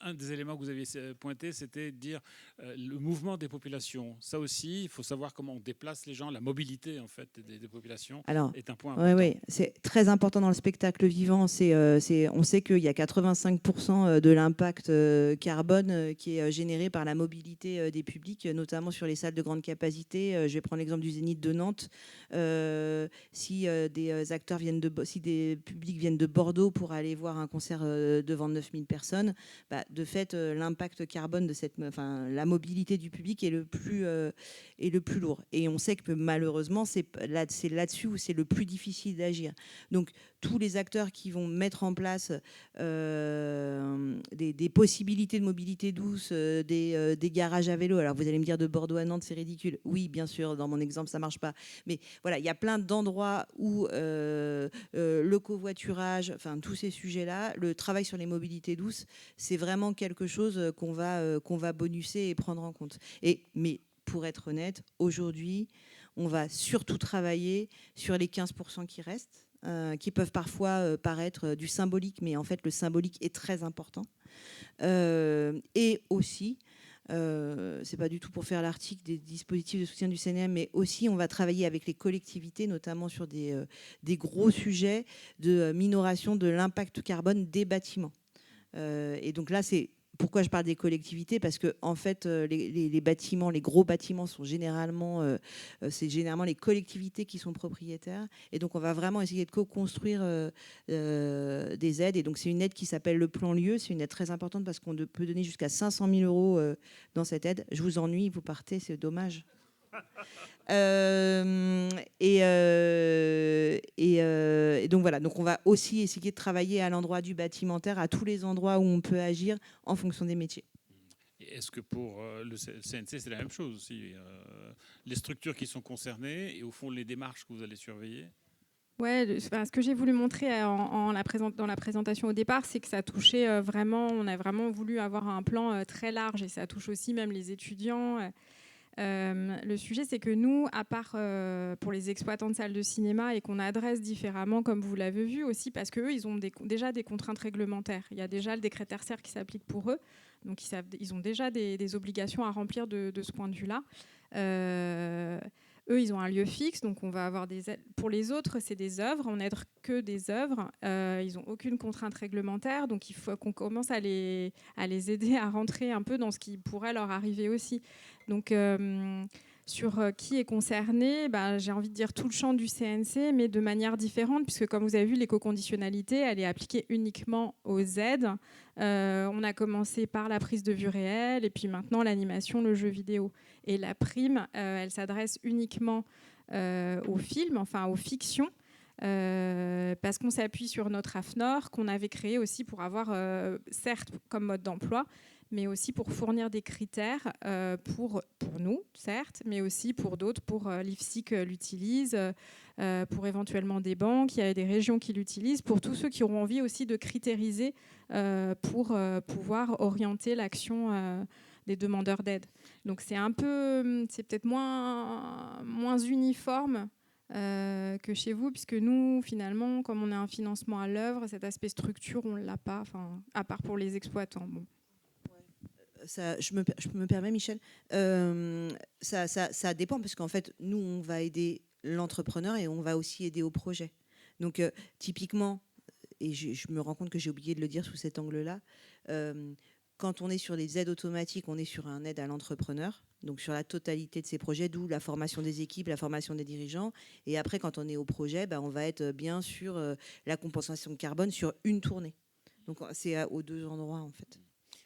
Un des éléments que vous aviez pointé, c'était de dire le mouvement des populations. Ça aussi, il faut savoir comment on déplace les gens. La mobilité en fait des populations est un point important. Oui, c'est très important dans le spectacle vivant. On sait qu'il y a 85% de l'impact carbone qui est généré par la mobilité des publics, notamment sur les salles de grande capacité. Je vais prendre l'exemple du Zénith de Nantes. Si des publics viennent de Bordeaux pour aller voir un concert devant 9000 personnes, de fait, l'impact carbone de la mobilité du public est le plus lourd. Et on sait que malheureusement, c'est là-dessus où c'est le plus difficile d'agir. Donc, tous les acteurs qui vont mettre en place des possibilités de mobilité douce, des garages à vélo. Alors, vous allez me dire de Bordeaux à Nantes, c'est ridicule. Oui, bien sûr, dans mon exemple, ça ne marche pas. Mais voilà, il y a plein d'endroits où le covoiturage, enfin, tous ces sujets-là, le travail sur les mobilités douces, c'est vraiment quelque chose qu'on va bonusser et prendre en compte. Mais pour être honnête, aujourd'hui, on va surtout travailler sur les 15% qui restent, qui peuvent parfois paraître du symbolique, mais en fait, le symbolique est très important. Et aussi, c'est pas du tout pour faire l'article des dispositifs de soutien du CNM, mais aussi on va travailler avec les collectivités, notamment sur des gros sujets de minoration de l'impact carbone des bâtiments. Et donc là, c'est pourquoi je parle des collectivités, parce que en fait, les bâtiments, les gros bâtiments sont c'est généralement les collectivités qui sont propriétaires. Et donc, on va vraiment essayer de co-construire des aides. Et donc, c'est une aide qui s'appelle le plan lieu. C'est une aide très importante parce qu'on peut donner jusqu'à 500 000 euros dans cette aide. Je vous ennuie, vous partez, c'est dommage. Et donc voilà, donc on va aussi essayer de travailler à l'endroit du bâtimentaire, à tous les endroits où on peut agir en fonction des métiers. Est-ce que pour le CNC, c'est la même chose aussi les structures qui sont concernées et au fond les démarches que vous allez surveiller? Ouais, ce que j'ai voulu montrer dans la présentation au départ, c'est que ça touchait vraiment, on a vraiment voulu avoir un plan très large et ça touche aussi même les étudiants. Le sujet, c'est que nous, à part pour les exploitants de salles de cinéma et qu'on adresse différemment, comme vous l'avez vu aussi, parce qu'eux, ils ont déjà des contraintes réglementaires. Il y a déjà le décret tertiaire qui s'applique pour eux. Donc, ils ont déjà des obligations à remplir de ce point de vue-là. Eux, ils ont un lieu fixe, donc on va avoir des aides. Pour les autres, c'est des œuvres, on n'aide que des œuvres. Ils n'ont aucune contrainte réglementaire, donc il faut qu'on commence à les aider à rentrer un peu dans ce qui pourrait leur arriver aussi. Donc, sur qui est concerné, j'ai envie de dire tout le champ du CNC, mais de manière différente, puisque comme vous avez vu, l'éco-conditionnalité, elle est appliquée uniquement aux aides. On a commencé par la prise de vue réelle, et puis maintenant l'animation, le jeu vidéo. Et la prime, elle s'adresse uniquement aux films, enfin aux fictions, parce qu'on s'appuie sur notre AFNOR, qu'on avait créé aussi pour avoir, certes, comme mode d'emploi, mais aussi pour fournir des critères pour nous, certes, mais aussi pour d'autres, pour l'IFSIC l'utilise, pour éventuellement des banques, il y a des régions qui l'utilisent, pour tous ceux qui auront envie aussi de critériser pour pouvoir orienter l'action des demandeurs d'aide. Donc c'est peut-être moins uniforme que chez vous, puisque nous, finalement, comme on a un financement à l'œuvre, cet aspect structure, on ne l'a pas, à part pour les exploitants. Bon. Je me permets, Michel, ça dépend, parce qu'en fait, nous, on va aider l'entrepreneur et on va aussi aider au projet. Donc, typiquement, et je me rends compte que j'ai oublié de le dire sous cet angle-là, quand on est sur les aides automatiques, on est sur un aide à l'entrepreneur, donc sur la totalité de ses projets, d'où la formation des équipes, la formation des dirigeants. Et après, quand on est au projet, on va être bien sur la compensation de carbone sur une tournée. Donc, c'est aux deux endroits, en fait.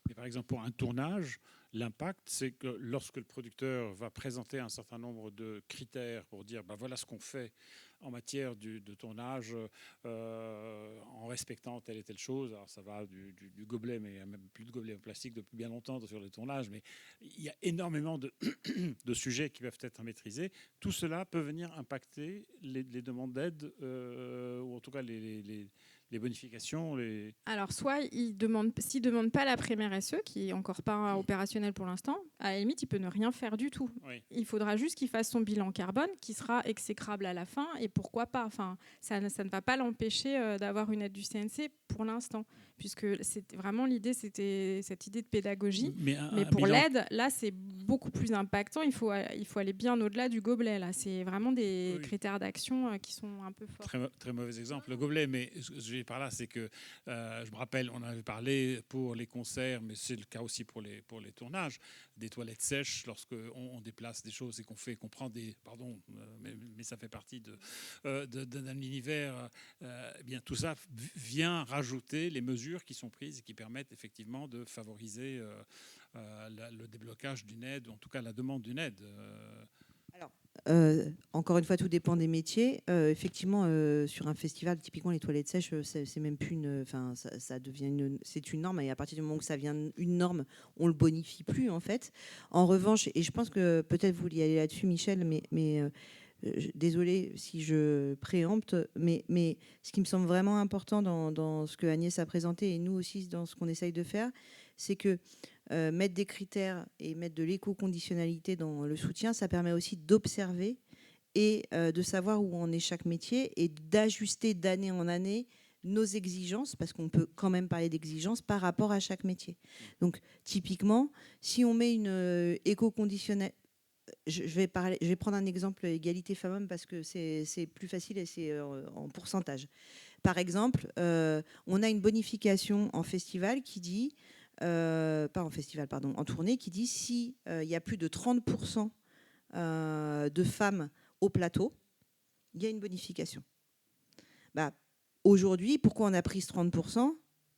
Mais par exemple, pour un tournage, l'impact, c'est que lorsque le producteur va présenter un certain nombre de critères pour dire voilà ce qu'on fait en matière de tournage en respectant telle et telle chose. Alors ça va du gobelet, mais il n'y a même plus de gobelet en plastique depuis bien longtemps sur les tournages, mais il y a énormément de sujets qui peuvent être maîtrisés. Tout cela peut venir impacter les demandes d'aide, ou en tout cas les bonifications. Alors, soit s'il ne demande pas la prime RSE, qui n'est encore pas opérationnelle pour l'instant, à la limite, il peut ne rien faire du tout. Oui. Il faudra juste qu'il fasse son bilan carbone, qui sera exécrable à la fin, et pourquoi pas. Ça ne va pas l'empêcher d'avoir une aide du CNC pour l'instant, puisque c'était vraiment l'idée, c'était cette idée de pédagogie. Mais pour l'aide, là, c'est beaucoup plus impactant. Il faut aller bien au-delà du gobelet. Là, c'est vraiment des critères d'action qui sont un peu forts. Très mauvais exemple, le gobelet, mais ce que je vais par là, c'est que je me rappelle, on avait parlé pour les concerts, mais c'est le cas aussi pour les tournages, des toilettes sèches lorsqu'on déplace des choses et qu'on prend des... Pardon, mais ça fait partie d'un univers. Eh bien, tout ça vient rajouter les mesures qui sont prises et qui permettent effectivement de favoriser le déblocage d'une aide, ou en tout cas la demande d'une aide. Alors, encore une fois, tout dépend des métiers. Effectivement, sur un festival, typiquement les toilettes sèches, c'est même plus ça devient c'est une norme. Et à partir du moment où ça devient une norme, on le bonifie plus en fait. En revanche, et je pense que peut-être vous y allez là-dessus, Michel, mais désolée si je préempte, mais ce qui me semble vraiment important dans ce que Agnès a présenté, et nous aussi dans ce qu'on essaye de faire, c'est que mettre des critères et mettre de l'éco-conditionnalité dans le soutien, ça permet aussi d'observer et de savoir où en est chaque métier et d'ajuster d'année en année nos exigences, parce qu'on peut quand même parler d'exigences par rapport à chaque métier. Donc typiquement, si on met une éco-conditionnalité, je vais prendre un exemple égalité femmes-hommes parce que c'est plus facile et c'est en pourcentage. Par exemple, on a une bonification en festival qui dit, en tournée, qui dit si y a plus de 30% de femmes au plateau, il y a une bonification. Aujourd'hui, pourquoi on a pris ce 30%?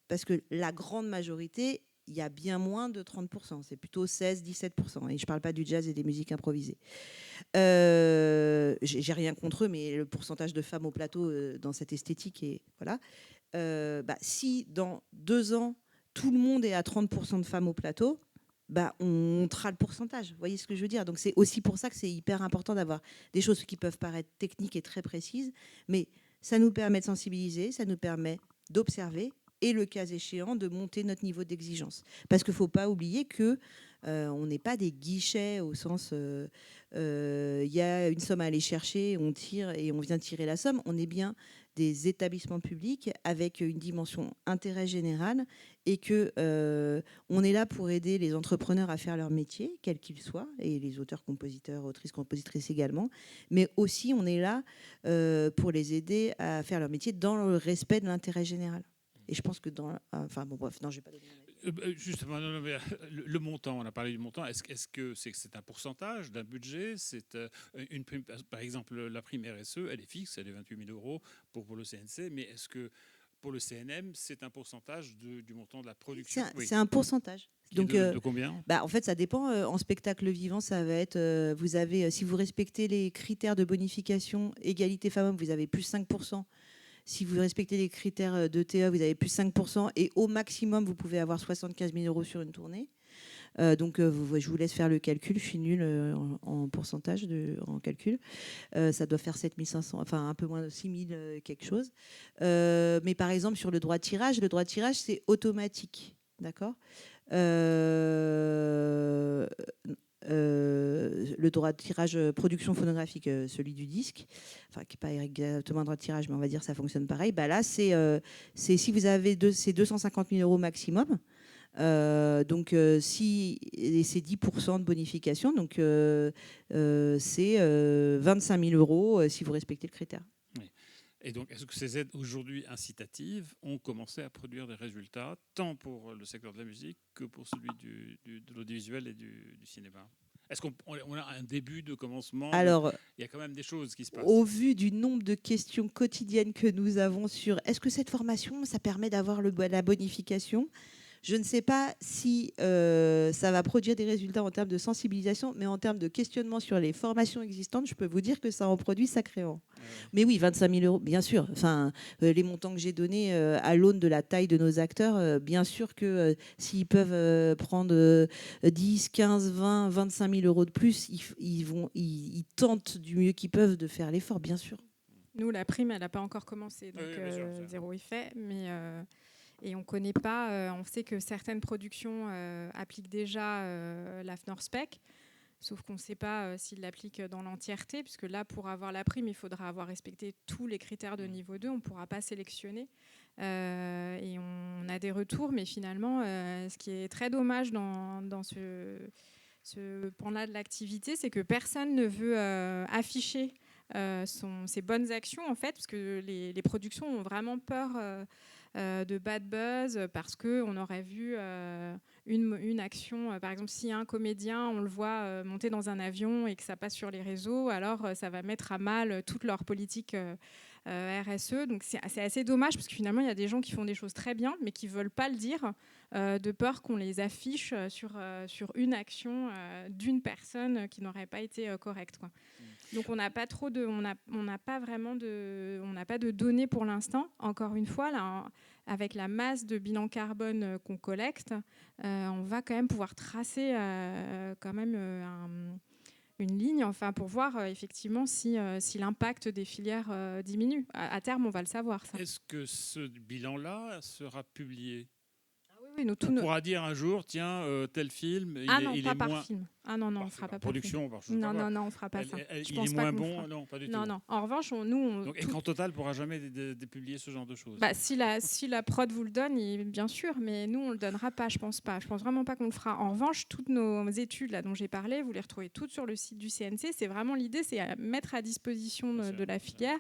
Parce que la grande majorité, il y a bien moins de 30%. C'est plutôt 16-17%. Et je ne parle pas du jazz et des musiques improvisées. J'ai rien contre eux, mais le pourcentage de femmes au plateau dans cette esthétique, et voilà. Si dans 2 ans, tout le monde est à 30% de femmes au plateau, on montera le pourcentage. Vous voyez ce que je veux dire? Donc c'est aussi pour ça que c'est hyper important d'avoir des choses qui peuvent paraître techniques et très précises, mais ça nous permet de sensibiliser, ça nous permet d'observer et, le cas échéant, de monter notre niveau d'exigence. Parce qu'il ne faut pas oublier que on n'est pas des guichets au sens y a une somme à aller chercher, on tire et on vient tirer la somme. On est bien des établissements publics avec une dimension intérêt général et que on est là pour aider les entrepreneurs à faire leur métier, quel qu'il soit, et les auteurs, compositeurs, autrices, compositrices également. Mais aussi, on est là pour les aider à faire leur métier dans le respect de l'intérêt général. Et je pense que dans... Enfin, bon, bref, non, je ne vais pas donner mon avis. Justement, non, mais le montant, on a parlé du montant. Est-ce que c'est un pourcentage d'un budget? C'est une prime, par exemple, la prime RSE, elle est fixe, elle est 28 000 € pour le CNC, mais est-ce que pour le CNM, c'est un pourcentage du montant de la production? C'est un pourcentage. Donc, de combien? En fait, ça dépend. En spectacle vivant, ça va être... vous avez, si vous respectez les critères de bonification, égalité femmes-hommes, vous avez plus 5%. Si vous respectez les critères de TE, vous avez plus 5%. Et au maximum, vous pouvez avoir 75 000 € sur une tournée. Donc, je vous laisse faire le calcul. Je suis nulle en pourcentage, en calcul. Ça doit faire 7 500, enfin un peu moins de 6 000 quelque chose. Mais par exemple, sur le droit de tirage, c'est automatique. D'accord ? Le droit de tirage production phonographique, celui du disque, enfin qui n'est pas exactement un droit de tirage, mais on va dire que ça fonctionne pareil. Là, c'est si vous avez c'est 250 000 € maximum. Donc, si c'est 10% de bonification, donc c'est 25 000 € si vous respectez le critère. Oui. Et donc, est-ce que ces aides aujourd'hui incitatives ont commencé à produire des résultats, tant pour le secteur de la musique que pour celui de l'audiovisuel et du cinéma? Est-ce qu'on a un début de commencement? Alors, il y a quand même des choses qui se passent. Au vu du nombre de questions quotidiennes que nous avons sur est-ce que cette formation, ça permet d'avoir la bonification? Je ne sais pas si ça va produire des résultats en termes de sensibilisation, mais en termes de questionnement sur les formations existantes, je peux vous dire que ça en produit sacrément. Mais oui, 25 000 €, bien sûr. Enfin, les montants que j'ai donnés à l'aune de la taille de nos acteurs, bien sûr que s'ils peuvent prendre 10, 15, 20, 25 000 € de plus, ils tentent du mieux qu'ils peuvent de faire l'effort, bien sûr. Nous, la prime, elle n'a pas encore commencé, donc zéro effet. Mais... Et on ne connaît pas, on sait que certaines productions appliquent déjà l'AFNOR-SPEC, sauf qu'on ne sait pas s'ils l'appliquent dans l'entièreté, puisque là, pour avoir la prime, il faudra avoir respecté tous les critères de niveau 2, on ne pourra pas sélectionner. Et on a des retours, mais finalement, ce qui est très dommage dans ce pan-là de l'activité, c'est que personne ne veut afficher ses bonnes actions, en fait, parce que les productions ont vraiment peur... de bad buzz parce qu'on aurait vu une action, par exemple si un comédien on le voit monter dans un avion et que ça passe sur les réseaux, alors ça va mettre à mal toute leur politique RSE. Donc c'est assez dommage parce que finalement il y a des gens qui font des choses très bien mais qui ne veulent pas le dire de peur qu'on les affiche sur une action d'une personne qui n'aurait pas été correcte, quoi. Donc on n'a pas de données pour l'instant. Encore une fois, là, avec la masse de bilan carbone qu'on collecte, on va quand même pouvoir tracer quand même une ligne, enfin pour voir effectivement si l'impact des filières diminue. À terme, on va le savoir. Ça. Est-ce que ce bilan-là sera publié? Oui, on pourra dire un jour, tiens, tel film, il est par moins... film. Ah non, on ne fera pas production, par film. Non, on ne fera pas ça. Il est moins bon, non, pas du tout. Non. En revanche, Donc, Écran Total ne pourra jamais publier ce genre de choses. Si la prod vous le donne, bien sûr, mais nous, on ne le donnera pas, je pense pas. Je pense vraiment pas qu'on le fera. En revanche, toutes nos études là, dont j'ai parlé, vous les retrouvez toutes sur le site du CNC. C'est vraiment l'idée, c'est à mettre à disposition de la filière.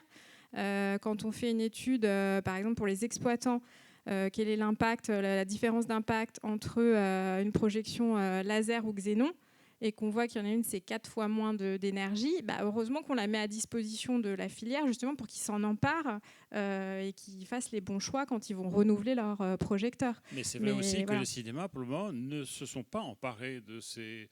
Quand on fait une étude, par exemple, pour les exploitants, quel est l'impact, la différence d'impact entre une projection laser ou xénon, et qu'on voit qu'il y en a une, c'est 4 fois moins d'énergie, heureusement qu'on la met à disposition de la filière, justement pour qu'ils s'en emparent et qu'ils fassent les bons choix quand ils vont renouveler leurs projecteurs. Mais c'est vrai aussi que le cinéma, pour le moment, ne se sont pas emparés de ces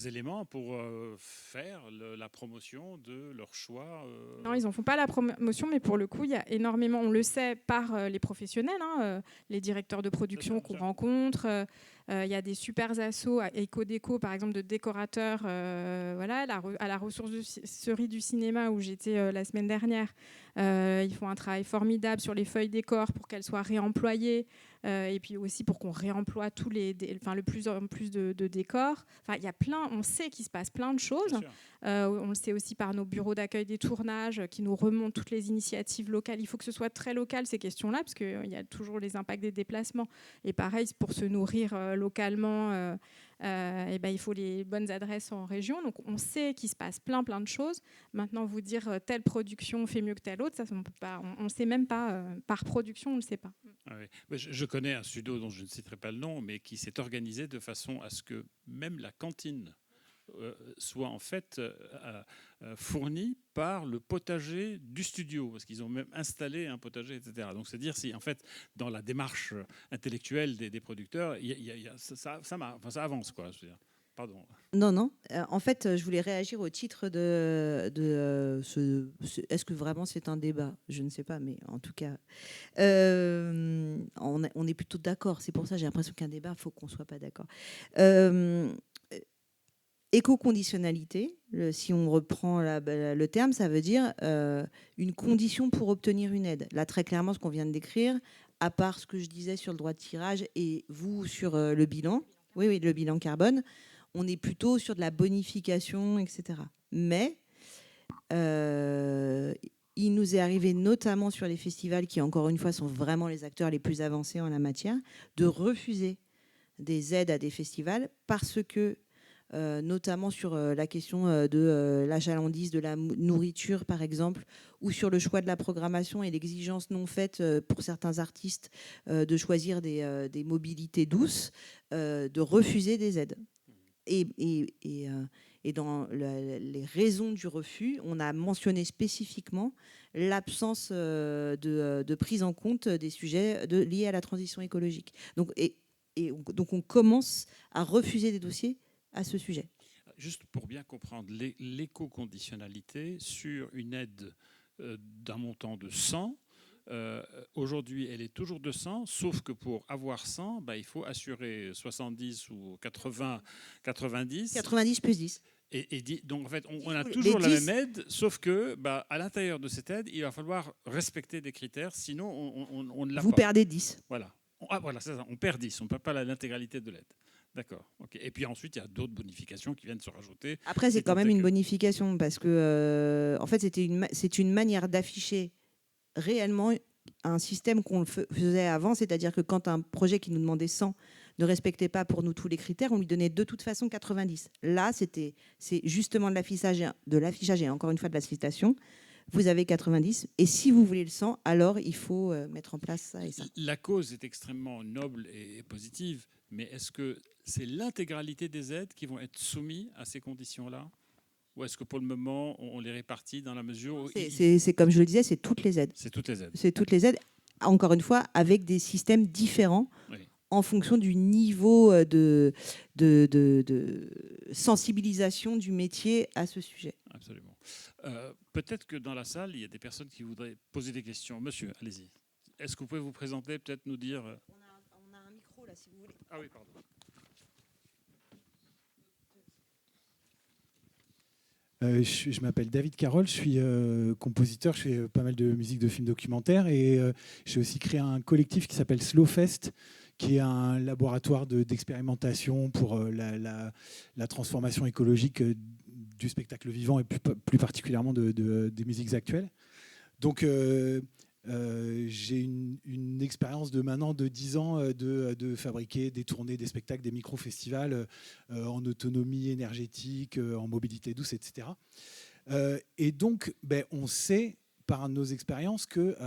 éléments pour faire la promotion de leur choix. Non, ils n'en font pas la promotion, mais pour le coup, il y a énormément, on le sait par les professionnels, les directeurs de production qu'on rencontre. Il y a des super assos, Eco-Déco par exemple, de décorateurs, à la ressourcerie du cinéma où j'étais la semaine dernière. Ils font un travail formidable sur les feuilles décor pour qu'elles soient réemployées. Et puis aussi pour qu'on réemploie le plus en plus de décors. Enfin, il y a on sait qu'il se passe plein de choses. On le sait aussi par nos bureaux d'accueil des tournages qui nous remontent toutes les initiatives locales. Il faut que ce soit très local, ces questions-là, parce qu'il y a toujours les impacts des déplacements. Et pareil, pour se nourrir localement, il faut les bonnes adresses en région. Donc on sait qu'il se passe plein de choses. Maintenant, vous dire telle production fait mieux que telle autre, ça, on ne sait même pas. Par production, on ne le sait pas. Ah oui. Je connais un studio dont je ne citerai pas le nom, mais qui s'est organisé de façon à ce que même la cantine soit en fait fournie par le potager du studio, parce qu'ils ont même installé un potager, etc. Donc c'est dire si en fait dans la démarche intellectuelle des producteurs, ça avance, quoi. Je veux dire. Pardon. Non. En fait, je voulais réagir au titre de est-ce que vraiment c'est un débat? Je ne sais pas, mais en tout cas, on est plutôt d'accord. C'est pour ça que j'ai l'impression qu'un débat, il faut qu'on ne soit pas d'accord. Éco-conditionnalité, si on reprend le terme, ça veut dire une condition pour obtenir une aide. Là, très clairement, ce qu'on vient de décrire, à part ce que je disais sur le droit de tirage et vous sur le bilan, oui, le bilan carbone, on est plutôt sur de la bonification, etc. Mais il nous est arrivé, notamment sur les festivals, qui encore une fois sont vraiment les acteurs les plus avancés en la matière, de refuser des aides à des festivals parce que, notamment sur la question de l'achalandise, de la nourriture par exemple, ou sur le choix de la programmation et l'exigence non faite pour certains artistes de choisir des mobilités douces, de refuser des aides. Et dans les raisons du refus, on a mentionné spécifiquement l'absence de prise en compte des sujets liés à la transition écologique. Donc on commence à refuser des dossiers à ce sujet. Juste pour bien comprendre, l'éco-conditionnalité sur une aide d'un montant de 100, aujourd'hui, elle est toujours de 100, sauf que pour avoir 100, il faut assurer 70 ou 80, 90. 90 plus 10. Donc, en fait, on a toujours la même aide, sauf que à l'intérieur de cette aide, il va falloir respecter des critères, sinon on ne l'a pas. Vous perdez 10. Voilà. Voilà, c'est ça, on perd 10, on ne perd pas l'intégralité de l'aide. D'accord. Okay. Et puis ensuite, il y a d'autres bonifications qui viennent se rajouter. Après, c'est quand même une bonification, parce que, en fait, c'est une manière d'afficher réellement un système qu'on faisait avant, c'est-à-dire que quand un projet qui nous demandait 100 ne respectait pas pour nous tous les critères, on lui donnait de toute façon 90. Là, c'est justement de l'affichage et encore une fois de la citation. Vous avez 90 et si vous voulez le 100, alors il faut mettre en place ça et ça. La cause est extrêmement noble et positive, mais est-ce que c'est l'intégralité des aides qui vont être soumises à ces conditions-là ? Ou est-ce que pour le moment, on les répartit dans la mesure où... C'est comme je le disais, c'est toutes les aides. C'est toutes les aides. C'est toutes les aides, encore une fois, avec des systèmes différents en fonction du niveau de sensibilisation du métier à ce sujet. Absolument. Peut-être que dans la salle, il y a des personnes qui voudraient poser des questions. Monsieur, allez-y. Est-ce que vous pouvez vous présenter, peut-être nous dire... On a un micro là, si vous voulez. Ah oui, pardon. Je m'appelle David Carole, je suis compositeur, je fais pas mal de musique de films documentaires et j'ai aussi créé un collectif qui s'appelle Slowfest, qui est un laboratoire d'expérimentation pour la transformation écologique du spectacle vivant et plus particulièrement des musiques actuelles. Donc j'ai une expérience de maintenant de 10 ans de fabriquer des tournées, des spectacles, des micro-festivals en autonomie énergétique, en mobilité douce, etc. Et donc, on sait par nos expériences que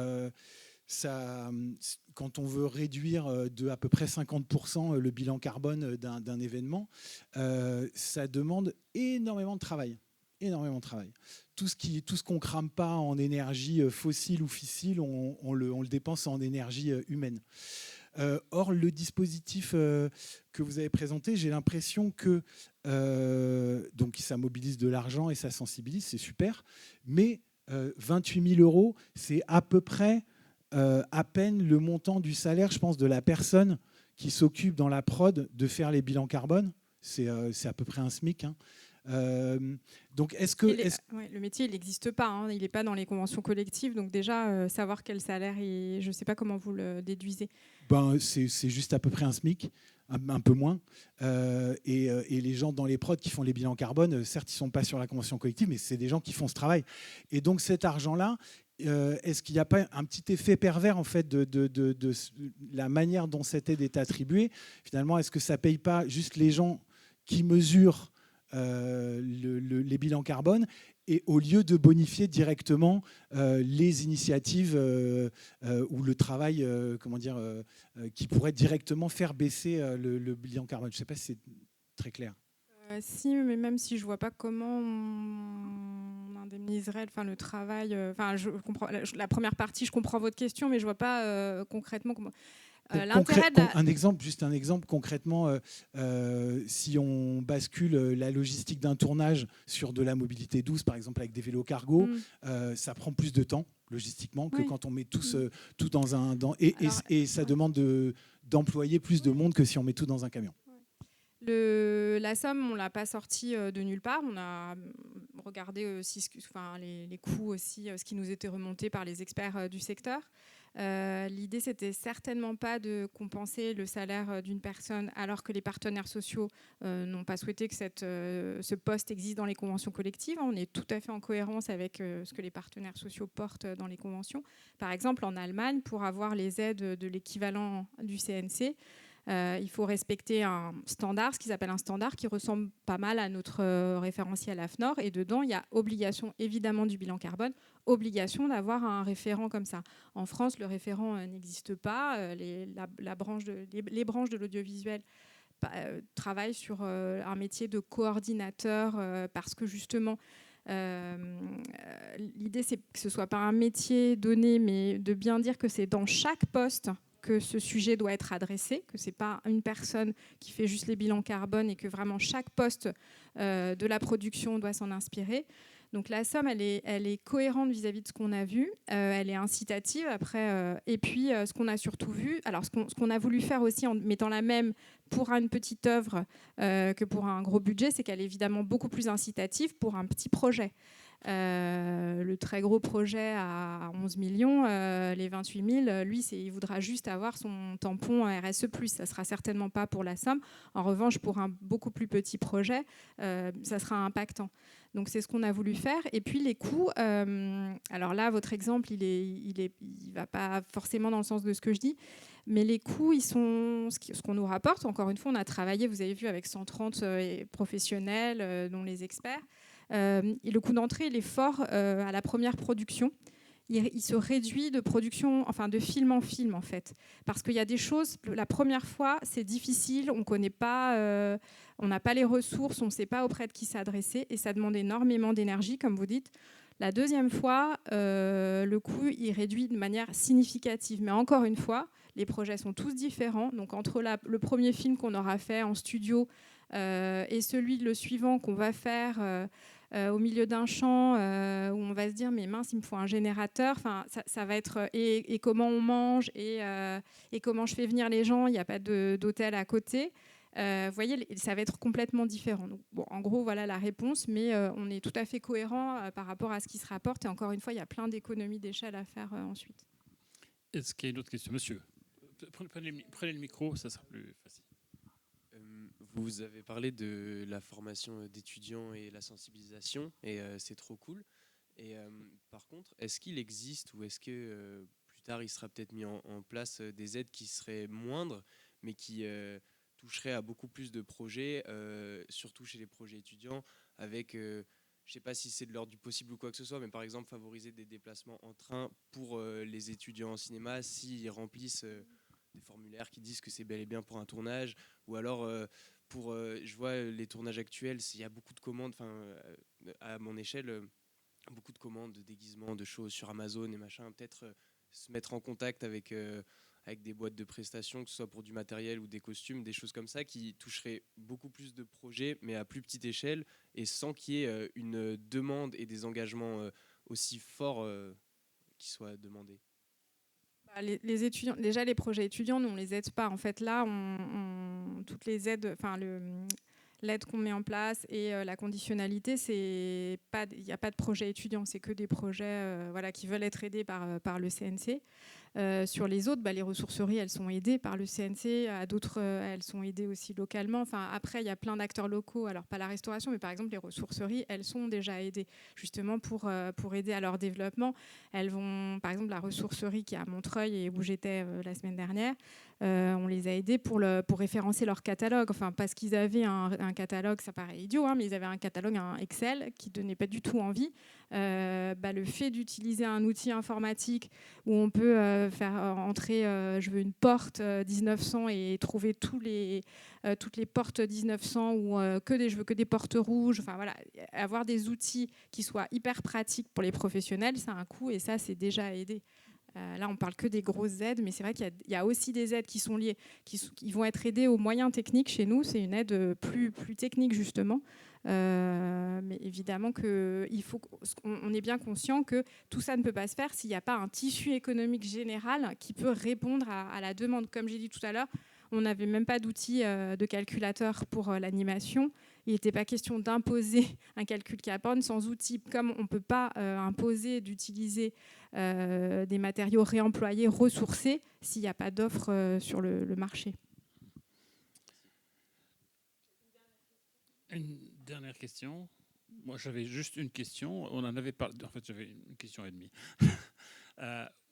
quand on veut réduire de à peu près 50% le bilan carbone d'un événement, ça demande énormément de travail. Énormément de travail. Tout ce qu'on crame pas en énergie fossile ou fissile, on le dépense en énergie humaine. Or, le dispositif que vous avez présenté, j'ai l'impression que donc ça mobilise de l'argent et ça sensibilise, c'est super, mais 28 000 €, c'est à peu près à peine le montant du salaire, je pense, de la personne qui s'occupe dans la prod de faire les bilans carbone. C'est à peu près un SMIC, hein. Donc, est-ce que... Le métier, il n'existe pas. Hein, il n'est pas dans les conventions collectives. Donc déjà, savoir quel salaire, je ne sais pas comment vous le déduisez. C'est juste à peu près un SMIC, un peu moins. Et les gens dans les prods qui font les bilans carbone, certes, ils ne sont pas sur la convention collective, mais c'est des gens qui font ce travail. Et donc cet argent-là, est-ce qu'il n'y a pas un petit effet pervers en fait, de la manière dont cette aide est attribuée ? Finalement, est-ce que ça ne paye pas juste les gens qui mesurent les bilans carbone, et au lieu de bonifier directement les initiatives ou le travail qui pourrait directement faire baisser le bilan carbone. Je ne sais pas si c'est très clair. Si, mais même si je ne vois pas comment on indemniserait le travail. Je comprends, la première partie, je comprends votre question, mais je ne vois pas concrètement comment... Un exemple concrètement, si on bascule la logistique d'un tournage sur de la mobilité douce, par exemple avec des vélos cargo, ça prend plus de temps logistiquement que quand on met tout dans un... Et ça demande d'employer plus de monde que si on met tout dans un camion. La somme, on ne l'a pas sortie de nulle part. On a regardé aussi les coûts, aussi, ce qui nous était remonté par les experts du secteur. L'idée, c'était certainement pas de compenser le salaire d'une personne alors que les partenaires sociaux n'ont pas souhaité que ce poste existe dans les conventions collectives. On est tout à fait en cohérence avec ce que les partenaires sociaux portent dans les conventions. Par exemple, en Allemagne, pour avoir les aides de l'équivalent du CNC, il faut respecter un standard, ce qu'ils appellent un standard, qui ressemble pas mal à notre référentiel AFNOR. Et dedans, il y a obligation, évidemment, du bilan carbone, obligation d'avoir un référent comme ça. En France, le référent n'existe pas. Les branches de l'audiovisuel travaillent sur un métier de coordinateur parce que, justement, l'idée, c'est que ce ne soit pas un métier donné, mais de bien dire que c'est dans chaque poste que ce sujet doit être adressé, que ce n'est pas une personne qui fait juste les bilans carbone et que vraiment chaque poste de la production doit s'en inspirer. Donc la somme, elle est cohérente vis-à-vis de ce qu'on a vu, elle est incitative après. Et puis ce qu'on a surtout vu, alors ce qu'on a voulu faire aussi en mettant la même pour une petite œuvre que pour un gros budget, c'est qu'elle est évidemment beaucoup plus incitative pour un petit projet. Le très gros projet à 11 millions, les 28 000, lui, il voudra juste avoir son tampon RSE+. Ça ne sera certainement pas pour la somme. En revanche, pour un beaucoup plus petit projet, ça sera impactant. Donc, c'est ce qu'on a voulu faire. Et puis, les coûts, alors là, votre exemple, il va pas forcément dans le sens de ce que je dis, mais les coûts, ils sont ce qu'on nous rapporte. Encore une fois, on a travaillé, vous avez vu, avec 130 professionnels, dont les experts. Et le coût d'entrée, il est fort à la première production. Il se réduit de production, de film en film, en fait. Parce qu'il y a des choses, la première fois, c'est difficile, on connaît pas, on n'a pas les ressources, on ne sait pas auprès de qui s'adresser, et ça demande énormément d'énergie, comme vous dites. La deuxième fois, le coût, il réduit de manière significative. Mais encore une fois, les projets sont tous différents. Donc, entre le premier film qu'on aura fait en studio et le suivant qu'on va faire au milieu d'un champ où on va se dire mais mince, il me faut un générateur. Ça va être et comment on mange et comment je fais venir les gens. Il n'y a pas d'hôtel à côté. Vous voyez, ça va être complètement différent. Donc, en gros, voilà la réponse, mais on est tout à fait cohérent par rapport à ce qui se rapporte. Et encore une fois, il y a plein d'économies d'échelle à faire ensuite. Est-ce qu'il y a une autre question ? Monsieur, prenez le micro, ça sera plus facile. Vous avez parlé de la formation d'étudiants et la sensibilisation, et c'est trop cool. Et par contre, est-ce qu'il existe ou est-ce que plus tard il sera peut-être mis en place des aides qui seraient moindres, mais qui toucheraient à beaucoup plus de projets, surtout chez les projets étudiants, avec, je ne sais pas si c'est de l'ordre du possible ou quoi que ce soit, mais par exemple favoriser des déplacements en train pour les étudiants en cinéma s'ils remplissent des formulaires qui disent que c'est bel et bien pour un tournage, ou alors je vois les tournages actuels, il y a beaucoup de commandes, à mon échelle, beaucoup de commandes de déguisements, de choses sur Amazon et machin, peut-être se mettre en contact avec des boîtes de prestations, que ce soit pour du matériel ou des costumes, des choses comme ça, qui toucheraient beaucoup plus de projets, mais à plus petite échelle, et sans qu'il y ait une demande et des engagements aussi forts qui soient demandés. Les étudiants, déjà les projets étudiants, nous on les aide pas. En fait, là, toutes les aides, l'aide qu'on met en place et la conditionnalité, il n'y a pas de projet étudiant, c'est que des projets qui veulent être aidés par le CNC. Sur les autres, les ressourceries, elles sont aidées par le CNC, à d'autres, elles sont aidées aussi localement. Enfin, après, il y a plein d'acteurs locaux, alors pas la restauration, mais par exemple, les ressourceries, elles sont déjà aidées, justement pour aider à leur développement. Elles vont, par exemple, la ressourcerie qui est à Montreuil et où j'étais la semaine dernière, on les a aidés pour référencer leur catalogue, enfin, parce qu'ils avaient un catalogue, ça paraît idiot, mais ils avaient un catalogue, un Excel, qui ne donnait pas du tout envie. Le fait d'utiliser un outil informatique où on peut faire entrer, je veux une porte 1900 et trouver toutes les portes 1900 ou je veux que des portes rouges. Enfin voilà, avoir des outils qui soient hyper pratiques pour les professionnels, ça a un coût et ça, c'est déjà aidé. Là, on parle que des grosses aides, mais c'est vrai qu'il y a aussi des aides qui sont liées, qui vont être aidées aux moyens techniques. Chez nous, c'est une aide plus technique, justement. Mais évidemment on est bien conscient que tout ça ne peut pas se faire s'il n'y a pas un tissu économique général qui peut répondre à la demande. Comme j'ai dit tout à l'heure, on n'avait même pas d'outils de calculateur pour l'animation. Il n'était pas question d'imposer un calcul Capone sans outils, comme on ne peut pas imposer d'utiliser des matériaux réemployés, ressourcés, s'il n'y a pas d'offre sur le marché. Une dernière question. Moi, j'avais juste une question. On en avait parlé. En fait, j'avais une question et demie.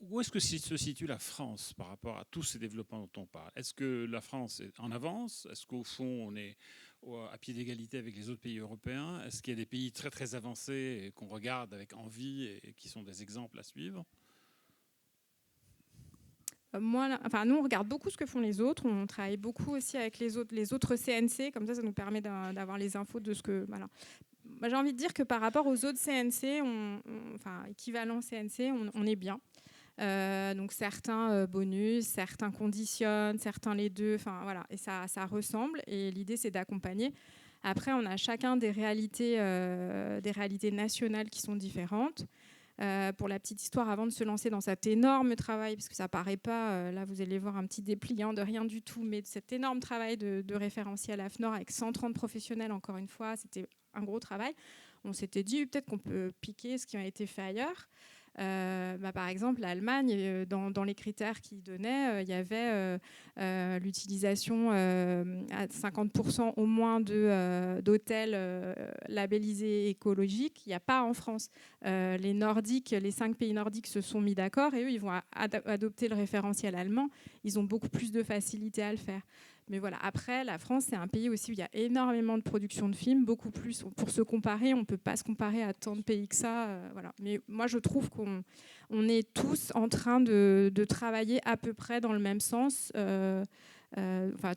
Où est-ce que se situe la France par rapport à tous ces développements dont on parle? Est-ce que la France est en avance? Est-ce qu'au fond, on est à pied d'égalité avec les autres pays européens? Est-ce qu'il y a des pays très, très avancés et qu'on regarde avec envie et qui sont des exemples à suivre? Nous, on regarde beaucoup ce que font les autres. On travaille beaucoup aussi avec les autres CNC. Comme ça nous permet d'avoir les infos de ce que... Voilà. Moi, j'ai envie de dire que par rapport aux autres CNC, équivalents CNC, on est bien. Donc certains bonus, certains conditionnent, certains les deux. Enfin, voilà. Et ça ressemble. Et l'idée, c'est d'accompagner. Après, on a chacun des réalités nationales qui sont différentes. Pour la petite histoire, avant de se lancer dans cet énorme travail, parce que ça ne paraît pas, là vous allez voir un petit dépliant de rien du tout, mais cet énorme travail de référentiel AFNOR avec 130 professionnels, encore une fois, c'était un gros travail. On s'était dit peut-être qu'on peut piquer ce qui a été fait ailleurs. Par exemple, l'Allemagne, dans les critères qu'ils donnaient, il y avait l'utilisation à 50% au moins d'hôtels labellisés écologiques. Il n'y a pas en France. Les Nordiques, les 5 pays nordiques se sont mis d'accord et eux, ils vont adopter le référentiel allemand. Ils ont beaucoup plus de facilité à le faire. Mais voilà, après, la France, c'est un pays aussi où il y a énormément de production de films, beaucoup plus. Pour se comparer, on ne peut pas se comparer à tant de pays que ça. Voilà. Mais moi, je trouve qu'on est tous en train de travailler à peu près dans le même sens.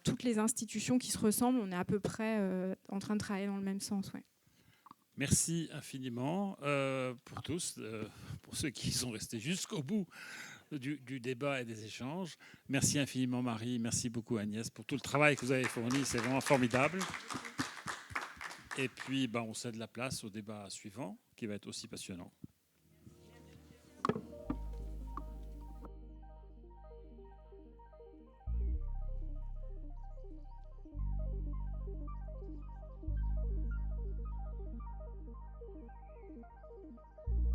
Toutes les institutions qui se ressemblent, on est à peu près en train de travailler dans le même sens. Ouais. Merci infiniment pour tous, pour ceux qui sont restés jusqu'au bout du débat et des échanges. Merci infiniment Marie, merci beaucoup Agnès pour tout le travail que vous avez fourni, c'est vraiment formidable. Et puis on cède la place au débat suivant qui va être aussi passionnant.